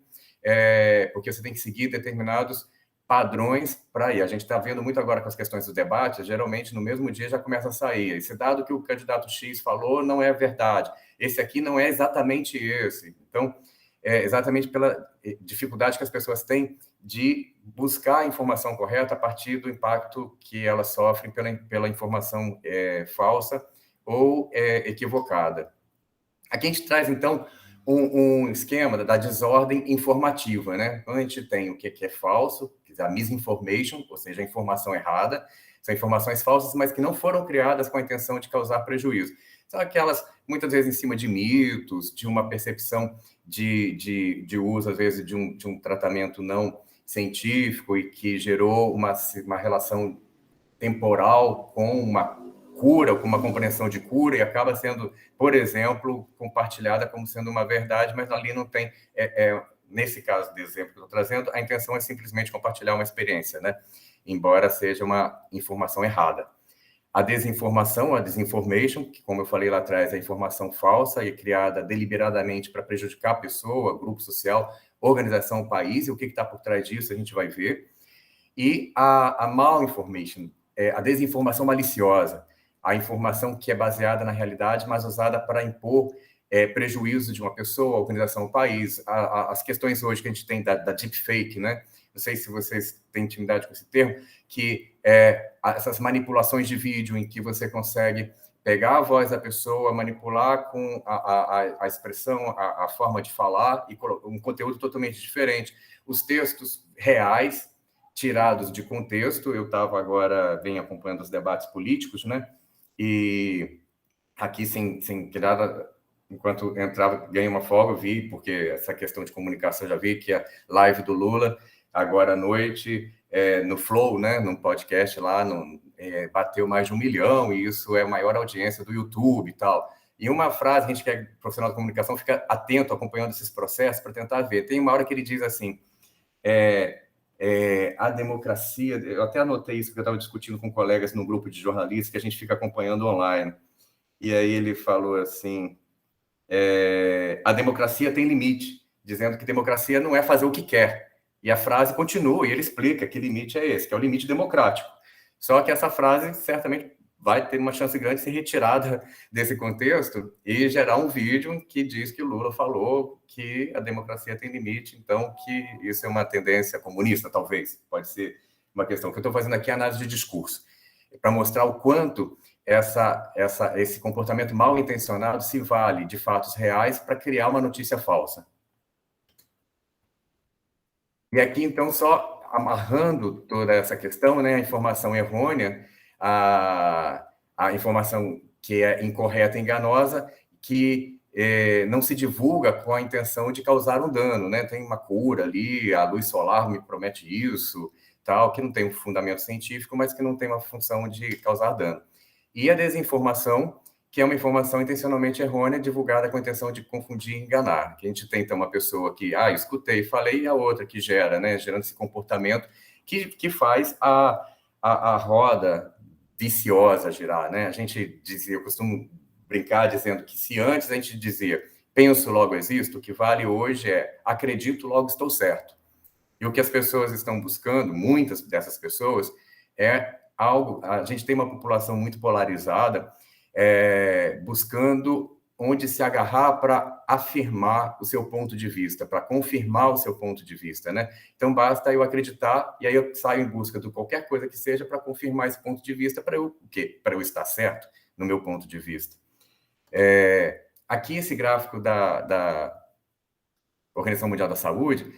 porque você tem que seguir determinados padrões para ir. A gente está vendo muito agora com as questões do debate, geralmente no mesmo dia já começa a sair. Esse dado que o candidato X falou não é verdade. Esse aqui não é exatamente esse. Então, exatamente pela dificuldade que as pessoas têm de buscar a informação correta a partir do impacto que elas sofrem pela informação falsa ou equivocada. Aqui a gente traz, então, um esquema da desordem informativa, né? Então, a gente tem o que é falso, que é a misinformation, ou seja, a informação errada. São informações falsas, mas que não foram criadas com a intenção de causar prejuízo. São aquelas, muitas vezes, em cima de mitos, de uma percepção de uso, às vezes, de um tratamento não científico e que gerou uma relação temporal com uma cura, com uma compreensão de cura e acaba sendo, por exemplo, compartilhada como sendo uma verdade, mas ali não tem, nesse caso de exemplo que eu estou trazendo, a intenção é simplesmente compartilhar uma experiência, né? Embora seja uma informação errada. A desinformação, a disinformation, que, como eu falei lá atrás, é a informação falsa e é criada deliberadamente para prejudicar a pessoa, grupo social, organização, país, e o que está por trás disso a gente vai ver. E a malinformation, a desinformação maliciosa, a informação que é baseada na realidade, mas usada para impor prejuízo de uma pessoa, organização, país. As questões hoje que a gente tem da deepfake, né? Não sei se vocês têm intimidade com esse termo, que essas manipulações de vídeo em que você consegue pegar a voz da pessoa, manipular com a expressão, a forma de falar, e um conteúdo totalmente diferente. Os textos reais, tirados de contexto, eu venho acompanhando os debates políticos, né? E aqui, sem criar, enquanto entrava, ganhei uma folga, eu vi, porque essa questão de comunicação, já vi que a live do Lula, agora à noite, no Flow, né, num podcast lá, bateu mais de 1 milhão, e isso é a maior audiência do YouTube e tal. E uma frase, a gente que é profissional de comunicação, fica atento, acompanhando esses processos, para tentar ver. Tem uma hora que ele diz assim, a democracia, eu até anotei isso, porque eu estava discutindo com colegas no grupo de jornalistas, que a gente fica acompanhando online. E aí ele falou assim, a democracia tem limite, dizendo que democracia não é fazer o que quer. E a frase continua, e ele explica que limite é esse, que é o limite democrático. Só que essa frase certamente vai ter uma chance grande de ser retirada desse contexto e gerar um vídeo que diz que o Lula falou que a democracia tem limite, então que isso é uma tendência comunista, talvez. Pode ser uma questão. O que eu estou fazendo aqui é análise de discurso, para mostrar o quanto esse comportamento mal intencionado se vale de fatos reais para criar uma notícia falsa. E aqui, então, só amarrando toda essa questão, né, a informação errônea, a informação que é incorreta e enganosa, que não se divulga com a intenção de causar um dano, né? Tem uma cura ali, a luz solar me promete isso, tal, que não tem um fundamento científico, mas que não tem uma função de causar dano. E a desinformação, que é uma informação intencionalmente errônea, divulgada com a intenção de confundir e enganar. Que a gente tem, então, uma pessoa que, eu escutei, falei, e a outra que gera, né, gerando esse comportamento que faz a roda viciosa girar, né? A gente dizia, eu costumo brincar dizendo que se antes a gente dizia penso, logo existo, o que vale hoje é acredito, logo estou certo. E o que as pessoas estão buscando, muitas dessas pessoas, é algo... A gente tem uma população muito polarizada, buscando onde se agarrar para afirmar o seu ponto de vista, para confirmar o seu ponto de vista, né? Então, basta eu acreditar, e aí eu saio em busca de qualquer coisa que seja para confirmar esse ponto de vista, para eu, o quê? Para eu estar certo no meu ponto de vista. Aqui, esse gráfico da Organização Mundial da Saúde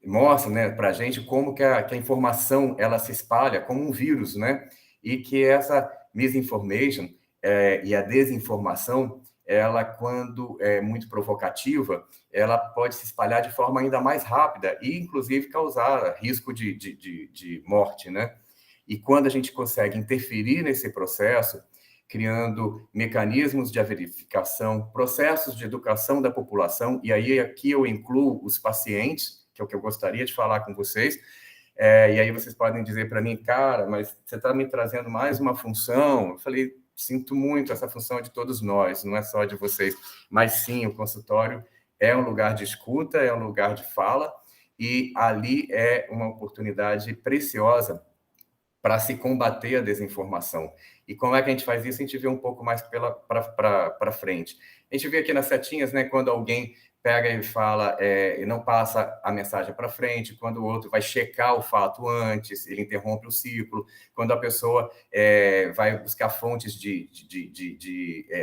mostra, né, para a gente como que a informação ela se espalha como um vírus, né? E que essa misinformation e a desinformação, ela, quando é muito provocativa, ela pode se espalhar de forma ainda mais rápida e, inclusive, causar risco de morte, né? E quando a gente consegue interferir nesse processo, criando mecanismos de verificação, processos de educação da população, e aí aqui eu incluo os pacientes, que é o que eu gostaria de falar com vocês, e aí vocês podem dizer para mim, cara, mas você está me trazendo mais uma função? Eu falei, sinto muito, essa função é de todos nós, não é só de vocês, mas sim, o consultório é um lugar de escuta, é um lugar de fala, e ali é uma oportunidade preciosa para se combater a desinformação. E como é que a gente faz isso? A gente vê um pouco mais para frente. A gente vê aqui nas setinhas, né, quando alguém pega e fala, e não passa a mensagem para frente, quando o outro vai checar o fato antes, ele interrompe o ciclo, quando a pessoa vai buscar fontes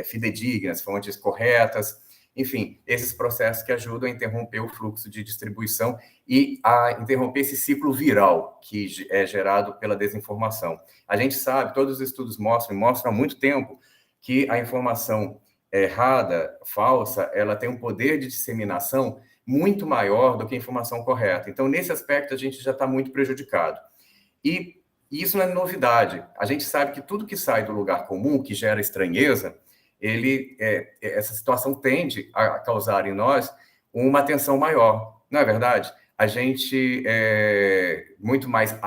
fidedignas, fontes corretas, enfim, esses processos que ajudam a interromper o fluxo de distribuição e a interromper esse ciclo viral que é gerado pela desinformação. A gente sabe, todos os estudos mostram há muito tempo, que a informação errada, falsa, ela tem um poder de disseminação muito maior do que a informação correta. Então, nesse aspecto, a gente já está muito prejudicado. E isso não é novidade. A gente sabe que tudo que sai do lugar comum, que gera estranheza, essa situação tende a causar em nós uma tensão maior, não é verdade? A gente é muito mais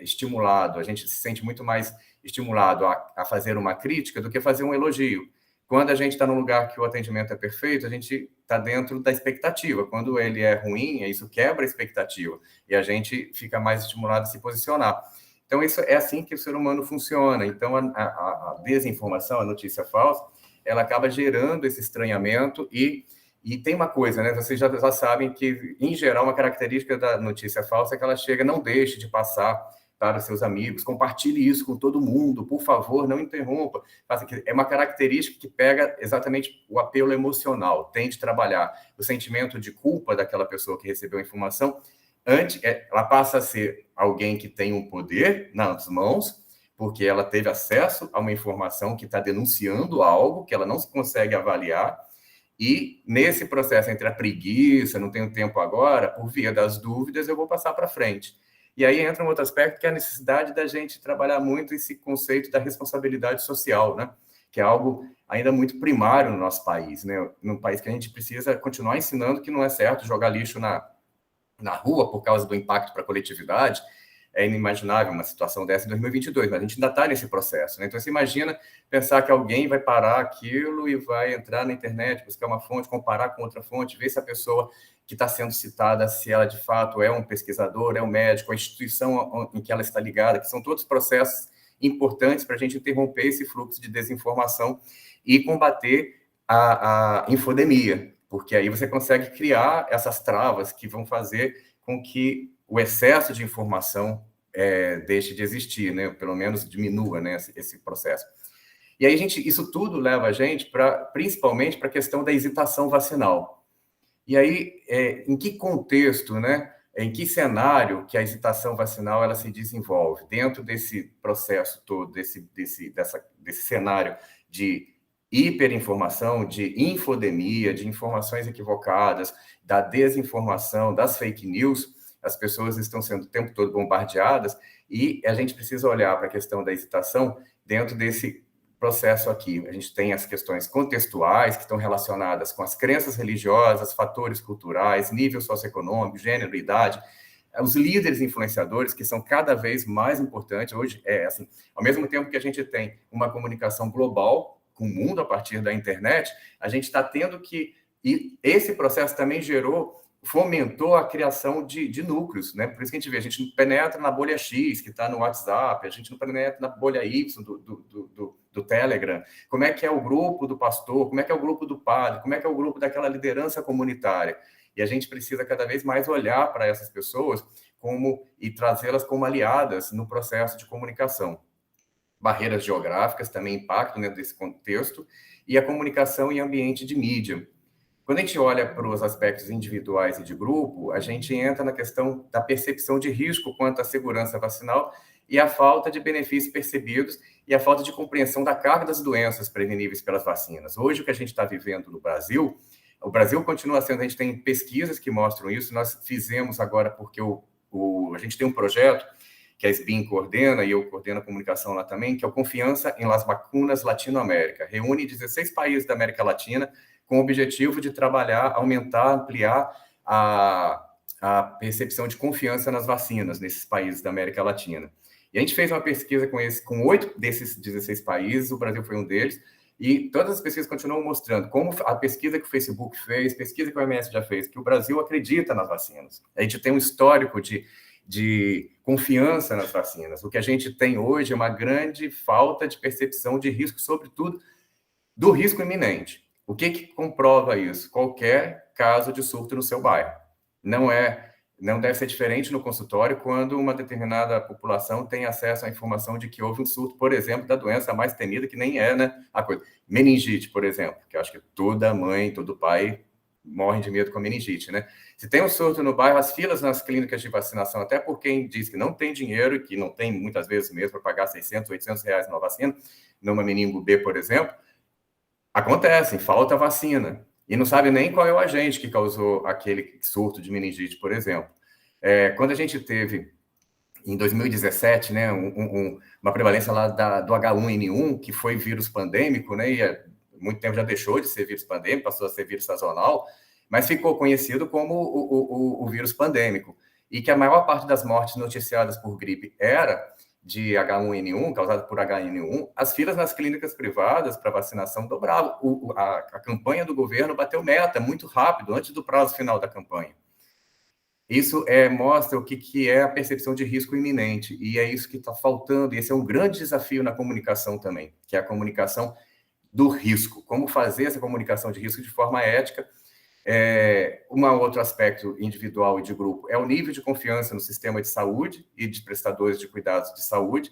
estimulado, a gente se sente muito mais estimulado a fazer uma crítica do que fazer um elogio. Quando a gente está num lugar que o atendimento é perfeito, a gente está dentro da expectativa. Quando ele é ruim, isso quebra a expectativa e a gente fica mais estimulado a se posicionar. Então, isso é assim que o ser humano funciona. Então, a desinformação, a notícia falsa, ela acaba gerando esse estranhamento e tem uma coisa, né? Vocês já sabem que, em geral, uma característica da notícia falsa é que ela chega, não deixe de passar para os seus amigos, compartilhe isso com todo mundo, por favor, não interrompa. É uma característica que pega exatamente o apelo emocional, tende a trabalhar o sentimento de culpa daquela pessoa que recebeu a informação, ela passa a ser alguém que tem um poder nas mãos, porque ela teve acesso a uma informação que está denunciando algo que ela não consegue avaliar, e nesse processo entre a preguiça, não tenho tempo agora, por via das dúvidas, eu vou passar para frente. E aí entra um outro aspecto, que é a necessidade da gente trabalhar muito esse conceito da responsabilidade social, né? Que é algo ainda muito primário no nosso país, né? Num país que a gente precisa continuar ensinando que não é certo jogar lixo na rua por causa do impacto para a coletividade, é inimaginável uma situação dessa em 2022, mas a gente ainda está nesse processo, né? Então, você imagina pensar que alguém vai parar aquilo e vai entrar na internet, buscar uma fonte, comparar com outra fonte, ver se a pessoa que está sendo citada, se ela de fato é um pesquisador, é um médico, a instituição em que ela está ligada, que são todos processos importantes para a gente interromper esse fluxo de desinformação e combater a infodemia, porque aí você consegue criar essas travas que vão fazer com que o excesso de informação deixe de existir, né? Pelo menos diminua, né, esse processo. E aí, isso tudo leva a gente principalmente para a questão da hesitação vacinal. E aí, em que contexto, né? Em que cenário que a hesitação vacinal ela se desenvolve? Dentro desse processo todo, desse cenário de hiperinformação, de infodemia, de informações equivocadas, da desinformação, das fake news, as pessoas estão sendo o tempo todo bombardeadas e a gente precisa olhar para a questão da hesitação dentro desse processo aqui. A gente tem as questões contextuais que estão relacionadas com as crenças religiosas, fatores culturais, nível socioeconômico, gênero, idade, os líderes influenciadores, que são cada vez mais importantes. Hoje, assim, ao mesmo tempo que a gente tem uma comunicação global com o mundo a partir da internet, a gente está tendo que... E esse processo também fomentou a criação de núcleos, né? Por isso que a gente não penetra na bolha X, que está no WhatsApp, a gente não penetra na bolha Y do Telegram. Como é que é o grupo do pastor, como é que é o grupo do padre, como é que é o grupo daquela liderança comunitária. E a gente precisa cada vez mais olhar para essas pessoas e trazê-las como aliadas no processo de comunicação. Barreiras geográficas também impactam dentro desse contexto, e a comunicação em ambiente de mídia. Quando a gente olha para os aspectos individuais e de grupo, a gente entra na questão da percepção de risco quanto à segurança vacinal e a falta de benefícios percebidos e a falta de compreensão da carga das doenças preveníveis pelas vacinas. Hoje, o que a gente está vivendo no Brasil, o Brasil continua sendo, a gente tem pesquisas que mostram isso, nós fizemos agora porque a gente tem um projeto que a SBIM coordena, e eu coordeno a comunicação lá também, que é o Confiança em las Vacunas Latinoamérica. Reúne 16 países da América Latina com o objetivo de trabalhar, aumentar, ampliar a percepção de confiança nas vacinas nesses países da América Latina. E a gente fez uma pesquisa com 8 desses 16 países, o Brasil foi um deles, e todas as pesquisas continuam mostrando como a pesquisa que o Facebook fez, pesquisa que o OMS já fez, que o Brasil acredita nas vacinas. A gente tem um histórico de confiança nas vacinas. O que a gente tem hoje é uma grande falta de percepção de risco, sobretudo do risco iminente. O que comprova isso? Qualquer caso de surto no seu bairro. Não deve ser diferente no consultório quando uma determinada população tem acesso à informação de que houve um surto, por exemplo, da doença mais temida, que nem é, né, a coisa. Meningite, por exemplo, que eu acho que toda mãe, todo pai morrem de medo com a meningite, né? Se tem um surto no bairro, as filas nas clínicas de vacinação, até por quem diz que não tem dinheiro e que não tem, muitas vezes mesmo, para pagar 600, 800 reais numa vacina, numa meningo B, por exemplo, acontecem, falta vacina. E não sabe nem qual é o agente que causou aquele surto de meningite, por exemplo. Quando a gente teve, em 2017, né, uma prevalência lá do H1N1, que foi vírus pandêmico, né, e muito tempo já deixou de ser vírus pandêmico, passou a ser vírus sazonal, mas ficou conhecido como o vírus pandêmico. E que a maior parte das mortes noticiadas por gripe era de H1N1, causada por H1N1, as filas nas clínicas privadas para vacinação dobravam. A campanha do governo bateu meta muito rápido, antes do prazo final da campanha. Isso mostra o que é a percepção de risco iminente, e é isso que está faltando, e esse é um grande desafio na comunicação também, que é a comunicação do risco. Como fazer essa comunicação de risco de forma ética. Um outro aspecto individual e de grupo é o nível de confiança no sistema de saúde e de prestadores de cuidados de saúde.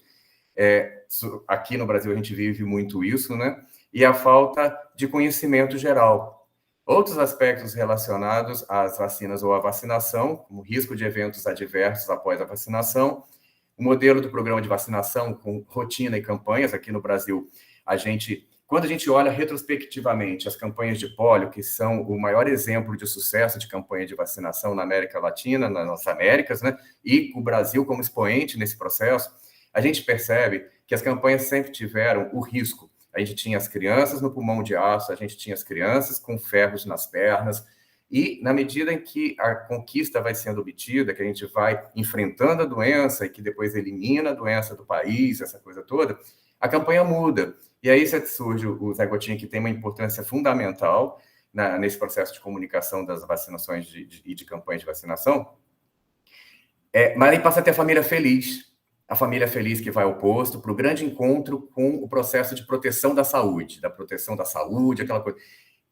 Aqui no Brasil a gente vive muito isso, né? E a falta de conhecimento geral. Outros aspectos relacionados às vacinas ou à vacinação, como risco de eventos adversos após a vacinação, o modelo do programa de vacinação com rotina e campanhas. Aqui no Brasil, quando a gente olha retrospectivamente as campanhas de pólio, que são o maior exemplo de sucesso de campanha de vacinação na América Latina, nas Américas, né, e o Brasil como expoente nesse processo, a gente percebe que as campanhas sempre tiveram o risco. A gente tinha as crianças no pulmão de aço, a gente tinha as crianças com ferros nas pernas, E, na medida em que a conquista vai sendo obtida, que a gente vai enfrentando a doença e que depois elimina a doença do país, essa coisa toda, a campanha muda. E aí surge o Zé Gotinha, que tem uma importância fundamental nesse processo de comunicação das vacinações e de campanha de vacinação. Mas aí passa a ter a família feliz que vai ao posto para o grande encontro com o processo de proteção da saúde, aquela coisa.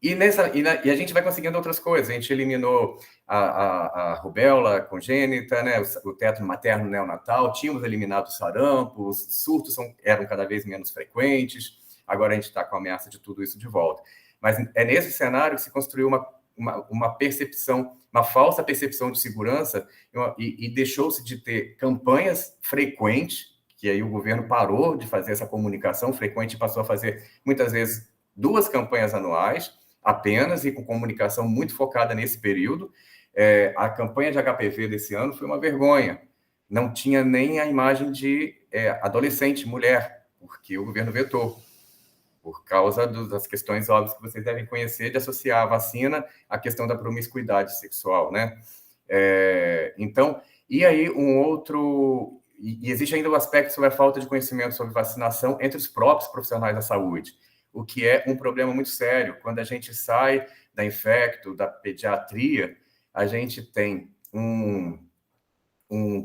E a gente vai conseguindo outras coisas. A gente eliminou a rubéola congênita, né, o tétano materno neonatal, tínhamos eliminado o sarampo, os surtos eram cada vez menos frequentes, agora a gente está com a ameaça de tudo isso de volta. Mas é nesse cenário que se construiu uma percepção, uma falsa percepção de segurança, e deixou-se de ter campanhas frequentes, que aí o governo parou de fazer essa comunicação frequente e passou a fazer, muitas vezes, 2 campanhas anuais, apenas, e com comunicação muito focada nesse período. A campanha de HPV desse ano foi uma vergonha. Não tinha nem a imagem de adolescente, mulher, porque o governo vetou, por causa das questões óbvias que vocês devem conhecer, de associar a vacina à questão da promiscuidade sexual, né? Então, e aí e existe ainda o aspecto sobre a falta de conhecimento sobre vacinação entre os próprios profissionais da saúde, o que é um problema muito sério. Quando a gente sai da infecto, da pediatria, a gente tem um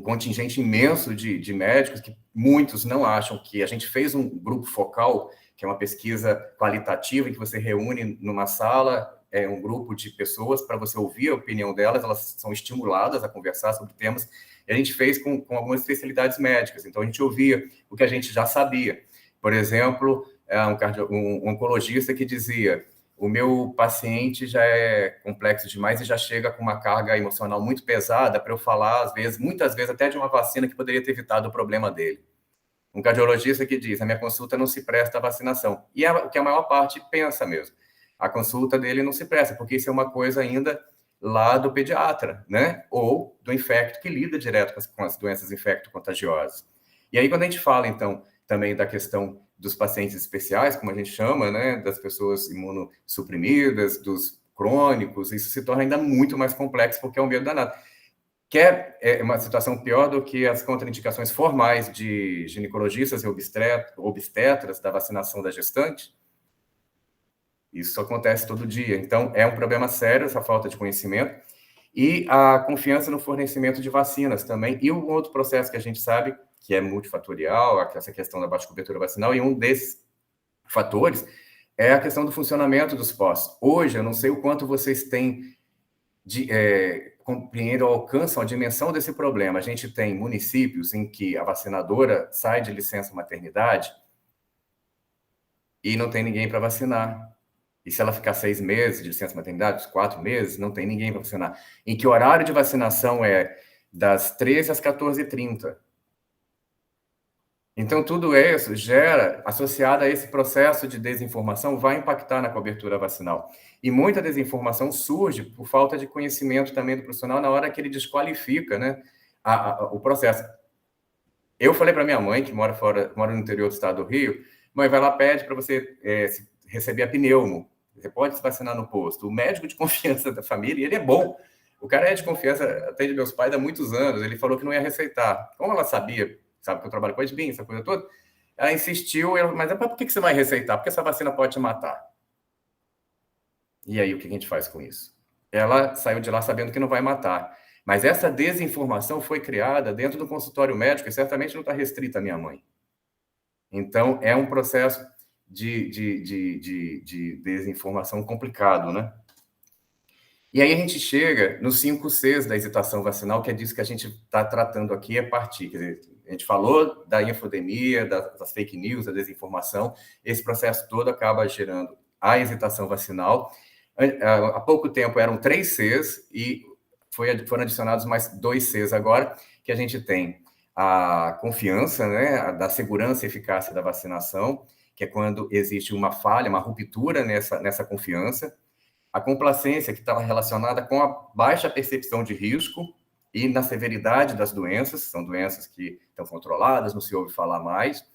contingente imenso de médicos que muitos não acham que a gente fez um grupo focal, que é uma pesquisa qualitativa em que você reúne numa sala um grupo de pessoas para você ouvir a opinião delas, elas são estimuladas a conversar sobre temas, e a gente fez com algumas especialidades médicas. Então, a gente ouvia o que a gente já sabia. Por exemplo, um oncologista que dizia: o meu paciente já é complexo demais e já chega com uma carga emocional muito pesada para eu falar, muitas vezes, até de uma vacina que poderia ter evitado o problema dele. Um cardiologista que diz: a minha consulta não se presta à vacinação. E é o que a maior parte pensa mesmo. A consulta dele não se presta, porque isso é uma coisa ainda lá do pediatra, né? Ou do infecto, que lida direto com as doenças infecto-contagiosas. E aí, quando a gente fala, então, também da questão dos pacientes especiais, como a gente chama, né, das pessoas imunossuprimidas, dos crônicos, isso se torna ainda muito mais complexo, porque é um medo danado. Que é uma situação pior do que as contraindicações formais de ginecologistas e obstetras da vacinação da gestante. Isso acontece todo dia. Então, é um problema sério essa falta de conhecimento, e a confiança no fornecimento de vacinas também. E um outro processo que a gente sabe que é multifatorial, essa questão da baixa cobertura vacinal, e um desses fatores é a questão do funcionamento dos postos. Hoje, eu não sei o quanto vocês têm compreendem ou alcançam a dimensão desse problema. A gente tem municípios em que a vacinadora sai de licença maternidade e não tem ninguém para vacinar. E se ela ficar 6 meses de licença maternidade, 4 meses, não tem ninguém para vacinar. Em que o horário de vacinação é das 13 às 14h30. Então, tudo isso associado a esse processo de desinformação, vai impactar na cobertura vacinal. E muita desinformação surge por falta de conhecimento também do profissional na hora que ele desqualifica, né, o processo. Eu falei para minha mãe, que mora no interior do estado do Rio: mãe, vai lá, pede para você receber a pneumo. Você pode se vacinar no posto. O médico de confiança da família, ele é bom. O cara é de confiança, atende meus pais há muitos anos. Ele falou que não ia receitar. Como ela sabe que eu trabalho com a SBIM, essa coisa toda, ela insistiu, mas por que você vai receitar? Porque essa vacina pode te matar. E aí, o que a gente faz com isso? Ela saiu de lá sabendo que não vai matar. Mas essa desinformação foi criada dentro do consultório médico e certamente não está restrita à minha mãe. Então, é um processo de desinformação complicado, né? E aí a gente chega nos 5 Cs da hesitação vacinal, que é disso que a gente está tratando aqui a partir. Quer dizer, a gente falou da infodemia, das fake news, da desinformação. Esse processo todo acaba gerando a hesitação vacinal. Há pouco tempo eram 3 Cs e foram adicionados mais 2 Cs agora, que a gente tem a confiança, né, da segurança e eficácia da vacinação, que é quando existe uma falha, uma ruptura nessa confiança. A complacência, que está relacionada com a baixa percepção de risco e na severidade das doenças, são doenças que estão controladas, não se ouve falar mais.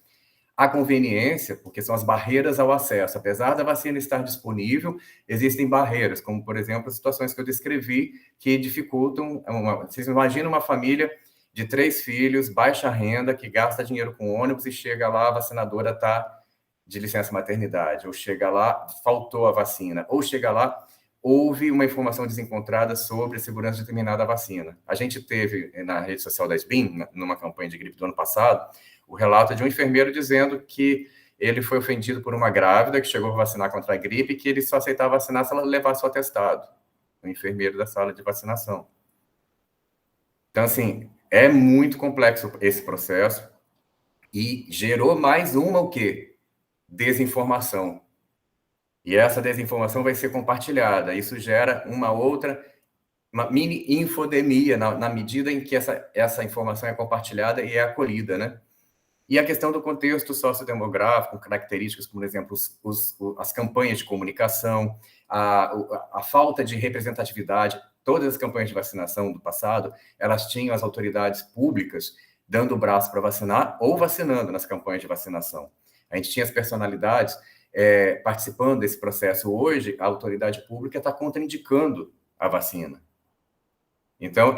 a conveniência, porque são as barreiras ao acesso. Apesar da vacina estar disponível, existem barreiras, como, por exemplo, as situações que eu descrevi, que dificultam... Vocês imaginam uma família de 3 filhos, baixa renda, que gasta dinheiro com ônibus e chega lá, a vacinadora está de licença maternidade, ou chega lá, faltou a vacina, ou chega lá, houve uma informação desencontrada sobre a segurança de determinada vacina. A gente teve, na rede social da SBIM, numa campanha de gripe do ano passado, o relato de um enfermeiro dizendo que ele foi ofendido por uma grávida que chegou a vacinar contra a gripe e que ele só aceitava vacinar se ela levasse o atestado, o enfermeiro da sala de vacinação. Então, assim, é muito complexo esse processo e gerou mais uma, o quê? Desinformação. E essa desinformação vai ser compartilhada. Isso gera uma mini infodemia, na medida em que essa informação é compartilhada e é acolhida, né? E a questão do contexto sociodemográfico, características, por exemplo, as campanhas de comunicação, a falta de representatividade. Todas as campanhas de vacinação do passado, elas tinham as autoridades públicas dando o braço para vacinar ou vacinando nas campanhas de vacinação. A gente tinha as personalidades participando desse processo. Hoje, a autoridade pública está contraindicando a vacina. Então,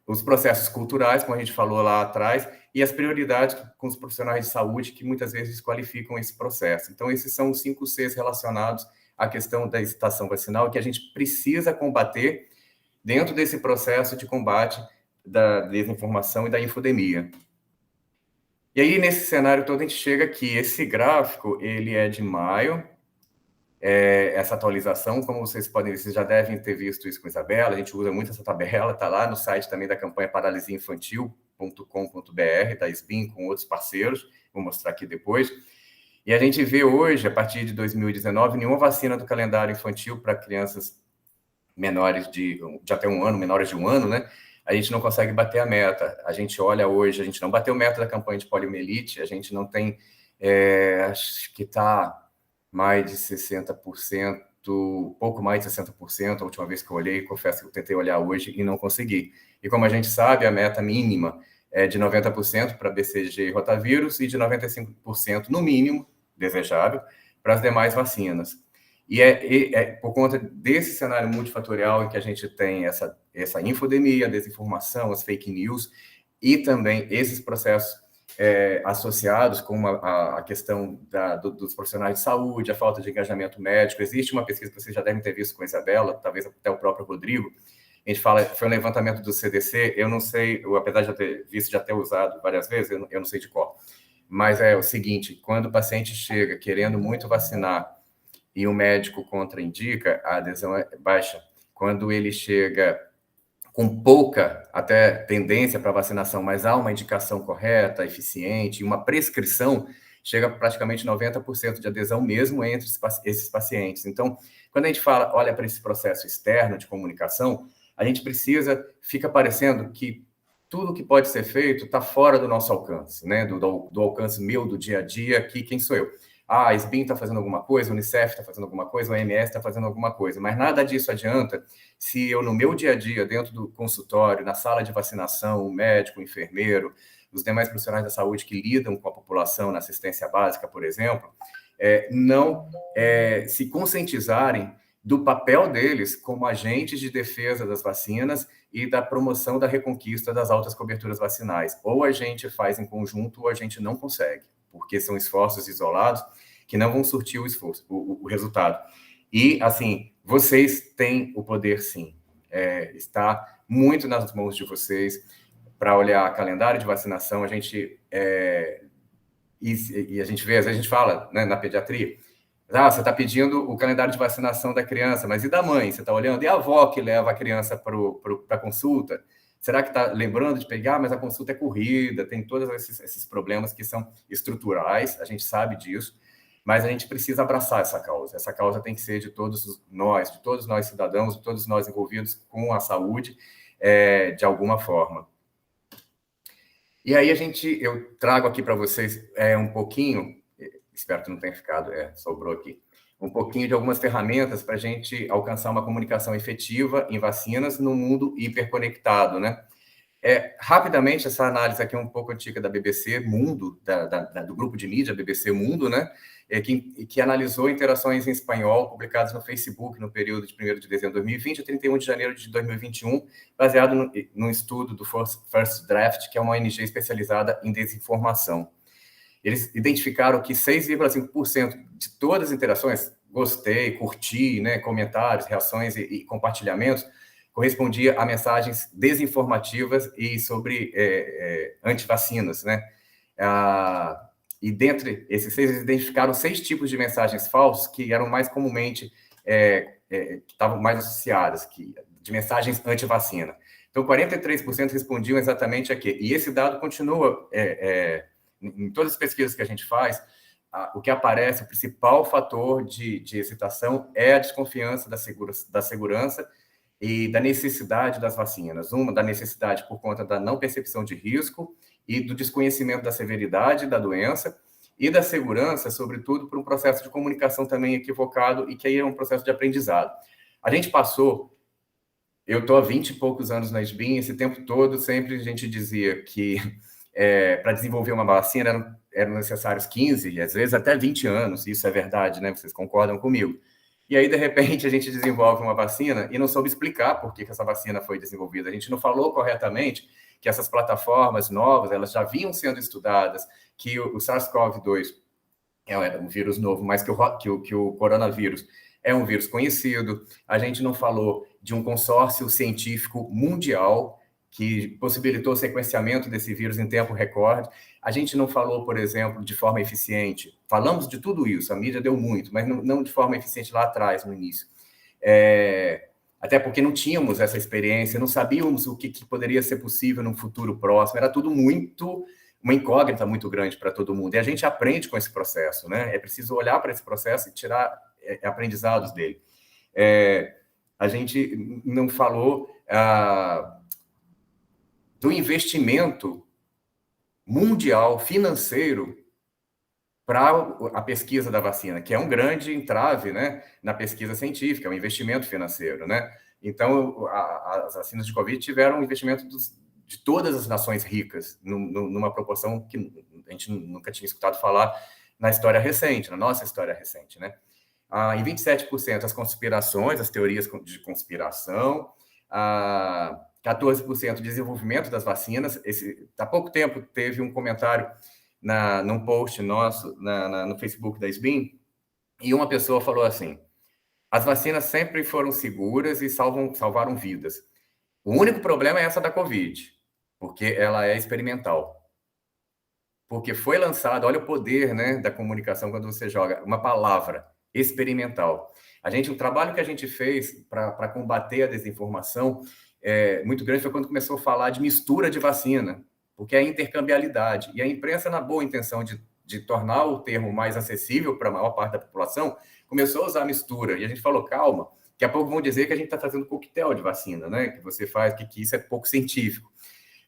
os processos culturais, como a gente falou lá atrás, e as prioridades com os profissionais de saúde que muitas vezes desqualificam esse processo. Então, esses são os 5 Cs relacionados à questão da hesitação vacinal que a gente precisa combater dentro desse processo de combate da desinformação e da infodemia. E aí, nesse cenário todo, a gente chega aqui. Esse gráfico, ele é de maio, essa atualização, como vocês podem ver, vocês já devem ter visto isso com a Isabela, a gente usa muito essa tabela, está lá no site também da campanha paralisiainfantil.com.br, da SBIM, com outros parceiros, vou mostrar aqui depois. E a gente vê hoje, a partir de 2019, nenhuma vacina do calendário infantil para crianças menores de até 1 ano, menores de 1 ano, né? A gente não consegue bater a meta. A gente olha hoje, a gente não bateu meta da campanha de poliomielite, a gente não tem, acho que está mais de 60%, pouco mais de 60%, a última vez que eu olhei, confesso que eu tentei olhar hoje e não consegui. E como a gente sabe, a meta mínima é de 90% para BCG e rotavírus e de 95%, no mínimo, desejável, para as demais vacinas. E por conta desse cenário multifatorial em que a gente tem essa infodemia, desinformação, as fake news, e também esses processos associados com a questão dos profissionais de saúde, a falta de engajamento médico. Existe uma pesquisa que vocês já devem ter visto com a Isabela, talvez até o próprio Rodrigo. A gente fala, foi um levantamento do CDC, eu não sei, apesar de eu ter visto, já ter usado várias vezes, eu não sei de qual. Mas é o seguinte, quando o paciente chega querendo muito vacinar e o médico contraindica, a adesão é baixa. Quando ele chega com pouca até tendência para vacinação, mas há uma indicação correta, eficiente, uma prescrição, chega a praticamente 90% de adesão mesmo entre esses pacientes. Então, quando a gente olha para esse processo externo de comunicação, a gente fica parecendo que tudo que pode ser feito está fora do nosso alcance, né? Do alcance meu, do dia a dia, aqui, quem sou eu? A SBIM está fazendo alguma coisa, a Unicef está fazendo alguma coisa, a OMS está fazendo alguma coisa, mas nada disso adianta se eu, no meu dia a dia, dentro do consultório, na sala de vacinação, o médico, o enfermeiro, os demais profissionais da saúde que lidam com a população na assistência básica, por exemplo, não se conscientizarem do papel deles como agentes de defesa das vacinas e da promoção da reconquista das altas coberturas vacinais. Ou a gente faz em conjunto ou a gente não consegue, porque são esforços isolados que não vão surtir o resultado. E, assim, vocês têm o poder, sim. Está muito nas mãos de vocês para olhar calendário de vacinação. A gente a gente vê, às vezes a gente fala, né, na pediatria, você está pedindo o calendário de vacinação da criança, mas e da mãe? Você está olhando? E a avó que leva a criança para a consulta? Será que está lembrando de pegar? Mas a consulta é corrida, tem todos esses problemas que são estruturais, a gente sabe disso, mas a gente precisa abraçar essa causa. Essa causa tem que ser de todos nós cidadãos, de todos nós envolvidos com a saúde, de alguma forma. E aí eu trago aqui para vocês um pouquinho, espero que não tenha ficado, sobrou aqui, um pouquinho de algumas ferramentas para a gente alcançar uma comunicação efetiva em vacinas no mundo hiperconectado, né? Rapidamente, essa análise aqui é um pouco antiga da BBC Mundo, do grupo de mídia BBC Mundo, né? Que analisou interações em espanhol publicadas no Facebook no período de 1º de dezembro de 2020 a 31 de janeiro de 2021, baseado no estudo do First Draft, que é uma ONG especializada em desinformação. Eles identificaram que 6,5% de todas as interações, gostei, curti, né, comentários, reações e compartilhamentos, correspondia a mensagens desinformativas e sobre antivacinas, né? E dentre esses 6, eles identificaram 6 tipos de mensagens falsas que eram mais comumente, que estavam mais associadas, de mensagens anti-vacina. Então, 43% respondiam exatamente a quê? E esse dado continua, em todas as pesquisas que a gente faz, o que aparece, o principal fator de excitação é a desconfiança da segurança e da necessidade das vacinas. Uma, da necessidade por conta da não percepção de risco e do desconhecimento da severidade da doença, e da segurança, sobretudo, por um processo de comunicação também equivocado, e que aí é um processo de aprendizado. A gente passou, eu estou há 20 e poucos anos na SBIM, esse tempo todo sempre a gente dizia que para desenvolver uma vacina eram necessários 15, e às vezes até 20 anos, isso é verdade, né? Vocês concordam comigo? E aí, de repente, a gente desenvolve uma vacina e não soube explicar por que essa vacina foi desenvolvida. A gente não falou corretamente que essas plataformas novas, elas já vinham sendo estudadas, que o SARS-CoV-2 é um vírus novo, mas que o coronavírus é um vírus conhecido. A gente não falou de um consórcio científico mundial que possibilitou o sequenciamento desse vírus em tempo recorde. A gente não falou, por exemplo, de forma eficiente. Falamos de tudo isso, a mídia deu muito, mas não de forma eficiente lá atrás, no início. Até porque não tínhamos essa experiência, não sabíamos o que poderia ser possível num futuro próximo, era tudo uma incógnita muito grande para todo mundo. E a gente aprende com esse processo, né? É preciso olhar para esse processo e tirar aprendizados dele. A gente não falou do investimento mundial, financeiro, para a pesquisa da vacina, que é um grande entrave, né, na pesquisa científica, é um investimento financeiro, né? Então, as vacinas de Covid tiveram um investimento de todas as nações ricas, numa proporção que a gente nunca tinha escutado falar na história recente, na nossa história recente, né? Em 27% as conspirações, as teorias de conspiração, 14% de desenvolvimento das vacinas. Há pouco tempo teve um comentário num post nosso no Facebook da SBIM, e uma pessoa falou assim: as vacinas sempre foram seguras e salvaram vidas. O único problema é essa da Covid, porque ela é experimental. Porque foi lançado, olha o poder, né, da comunicação quando você joga uma palavra, experimental. O trabalho que a gente fez para combater a desinformação muito grande foi quando começou a falar de mistura de vacina, porque é a intercambialidade. E a imprensa, na boa intenção de tornar o termo mais acessível para a maior parte da população, começou a usar mistura. E a gente falou, calma, daqui a pouco vão dizer que a gente está fazendo coquetel de vacina, né? Que você faz, que isso é pouco científico.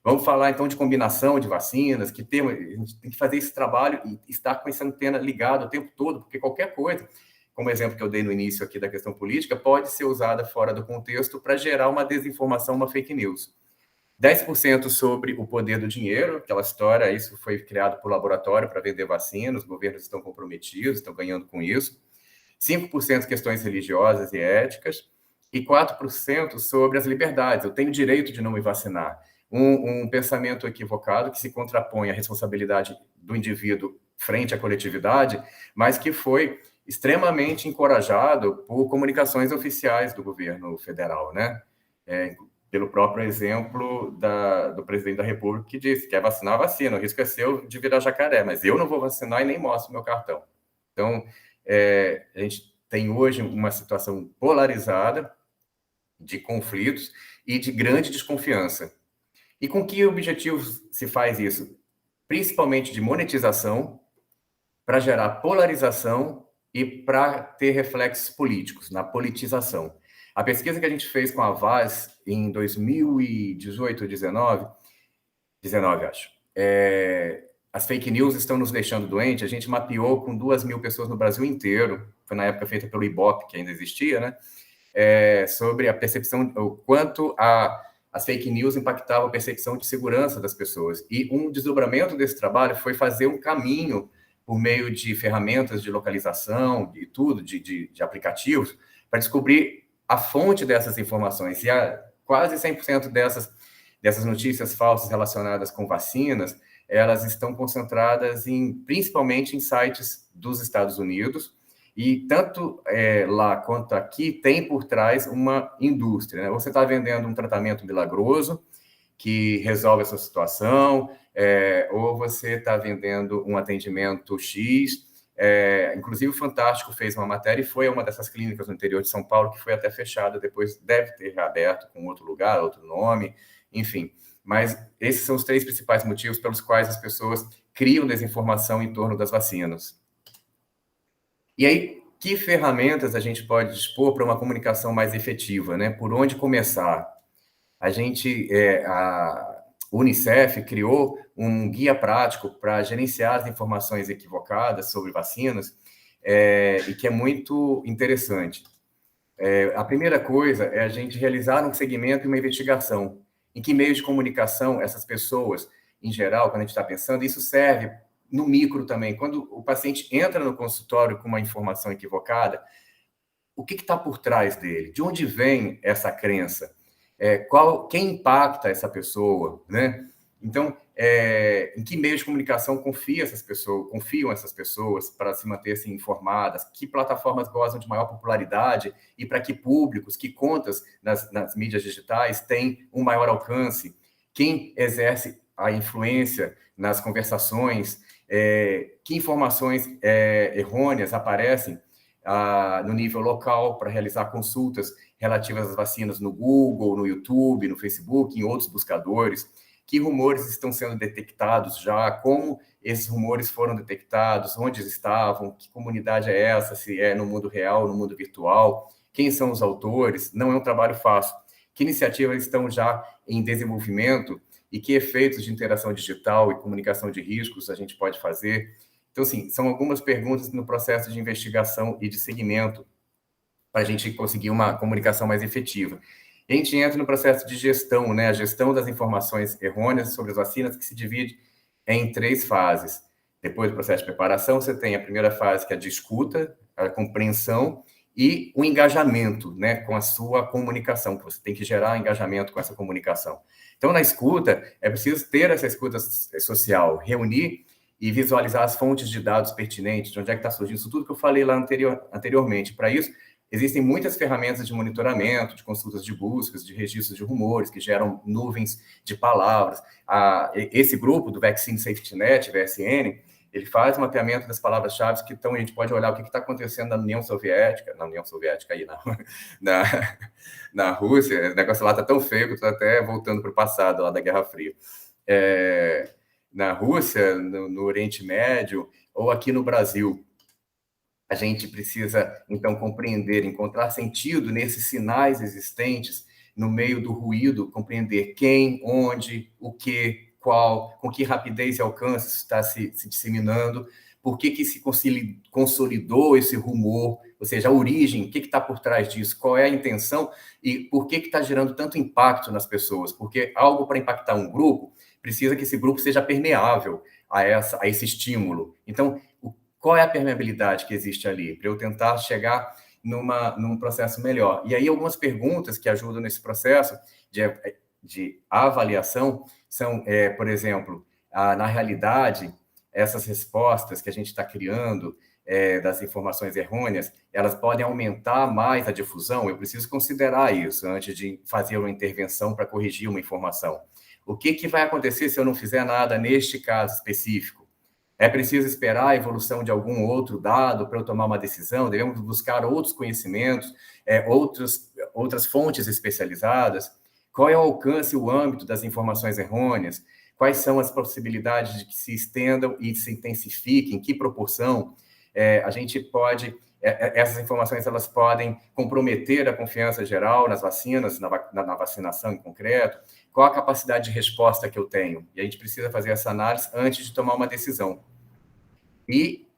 Vamos falar, então, de combinação de vacinas, a gente tem que fazer esse trabalho e estar com essa antena ligada o tempo todo, porque qualquer coisa, como o exemplo que eu dei no início aqui da questão política, pode ser usada fora do contexto para gerar uma desinformação, uma fake news. 10% sobre o poder do dinheiro, aquela história, isso foi criado por laboratório para vender vacinas, os governos estão comprometidos, estão ganhando com isso. 5% questões religiosas e éticas, e 4% sobre as liberdades. Eu tenho direito de não me vacinar. Um pensamento equivocado que se contrapõe à responsabilidade do indivíduo frente à coletividade, mas que foi extremamente encorajado por comunicações oficiais do governo federal, né? Pelo próprio exemplo do presidente da República, que disse: quer vacinar, vacina, o risco é seu de virar jacaré, mas eu não vou vacinar e nem mostro meu cartão. Então, a gente tem hoje uma situação polarizada de conflitos e de grande desconfiança. E com que objetivos se faz isso? Principalmente de monetização, para gerar polarização e para ter reflexos políticos, na politização. A pesquisa que a gente fez com a Vaz em 2018 ou 19, acho, as fake news estão nos deixando doentes. A gente mapeou com 2.000 pessoas no Brasil inteiro, foi na época feita pelo Ibope, que ainda existia, né? Sobre a percepção, o quanto as fake news impactavam a percepção de segurança das pessoas. E um desdobramento desse trabalho foi fazer um caminho por meio de ferramentas de localização e tudo, de aplicativos, para descobrir a fonte dessas informações. E quase 100% dessas notícias falsas relacionadas com vacinas, elas estão concentradas principalmente em sites dos Estados Unidos, e tanto lá quanto aqui tem por trás uma indústria, né? Você está vendendo um tratamento milagroso que resolve essa situação, ou você está vendendo um atendimento X. Inclusive o Fantástico fez uma matéria e foi a uma dessas clínicas no interior de São Paulo que foi até fechada, depois deve ter reaberto com outro lugar, outro nome, enfim. Mas esses são os 3 principais motivos pelos quais as pessoas criam desinformação em torno das vacinas. E aí, que ferramentas a gente pode dispor para uma comunicação mais efetiva, né? Por onde começar? A Unicef criou um guia prático para gerenciar as informações equivocadas sobre vacinas, e que é muito interessante. A primeira coisa é a gente realizar um segmento e uma investigação. Em que meios de comunicação essas pessoas, em geral, quando a gente está pensando, isso serve no micro também. Quando o paciente entra no consultório com uma informação equivocada, o que está por trás dele? De onde vem essa crença? Quem impacta essa pessoa, né? Então, em que meios de comunicação confiam essas pessoas para se manter assim, informadas? Que plataformas gozam de maior popularidade e para que públicos, que contas nas mídias digitais têm um maior alcance? Quem exerce a influência nas conversações? Que informações errôneas aparecem no nível local para realizar consultas relativas às vacinas no Google, no YouTube, no Facebook, em outros buscadores? Que rumores estão sendo detectados já? Como esses rumores foram detectados? Onde estavam? Que comunidade é essa? Se é no mundo real, no mundo virtual? Quem são os autores? Não é um trabalho fácil. Que iniciativas estão já em desenvolvimento e que efeitos de interação digital e comunicação de riscos a gente pode fazer? Então, assim, são algumas perguntas no processo de investigação e de segmento para a gente conseguir uma comunicação mais efetiva. E a gente entra no processo de gestão, né? A gestão das informações errôneas sobre as vacinas, que se divide em 3 fases. Depois do processo de preparação, você tem a primeira fase, que é a de escuta, a compreensão e o engajamento, né, com a sua comunicação, que você tem que gerar engajamento com essa comunicação. Então, na escuta, é preciso ter essa escuta social, reunir e visualizar as fontes de dados pertinentes, de onde é que está surgindo isso tudo que eu falei lá anteriormente. Para isso, existem muitas ferramentas de monitoramento, de consultas de buscas, de registros de rumores, que geram nuvens de palavras. Esse grupo do Vaccine Safety Net, VSN, ele faz um mapeamento das palavras-chave que a gente pode olhar o que está acontecendo na União Soviética, aí, na Rússia. O negócio lá está tão feio que eu estou até voltando para o passado, lá da Guerra Fria. Na Rússia, no Oriente Médio, ou aqui no Brasil. A gente precisa, então, compreender, encontrar sentido nesses sinais existentes no meio do ruído, compreender quem, onde, o que, qual, com que rapidez e alcance está se disseminando, por que se consolidou esse rumor, ou seja, a origem, o que está por trás disso, qual é a intenção e por que está gerando tanto impacto nas pessoas, porque algo para impactar um grupo precisa que esse grupo seja permeável a esse estímulo. Então, qual é a permeabilidade que existe ali, para eu tentar chegar num processo melhor? E aí, algumas perguntas que ajudam nesse processo de avaliação são, por exemplo, na realidade, essas respostas que a gente está criando das informações errôneas, elas podem aumentar mais a difusão? Eu preciso considerar isso antes de fazer uma intervenção para corrigir uma informação. O que vai acontecer se eu não fizer nada neste caso específico? É preciso esperar a evolução de algum outro dado para eu tomar uma decisão? Devemos buscar outros conhecimentos, outras fontes especializadas? Qual é o alcance e o âmbito das informações errôneas? Quais são as possibilidades de que se estendam e se intensifiquem? Em que proporção? A gente pode... essas informações elas podem comprometer a confiança geral nas vacinas, na vacinação em concreto. Qual a capacidade de resposta que eu tenho? E a gente precisa fazer essa análise antes de tomar uma decisão. E,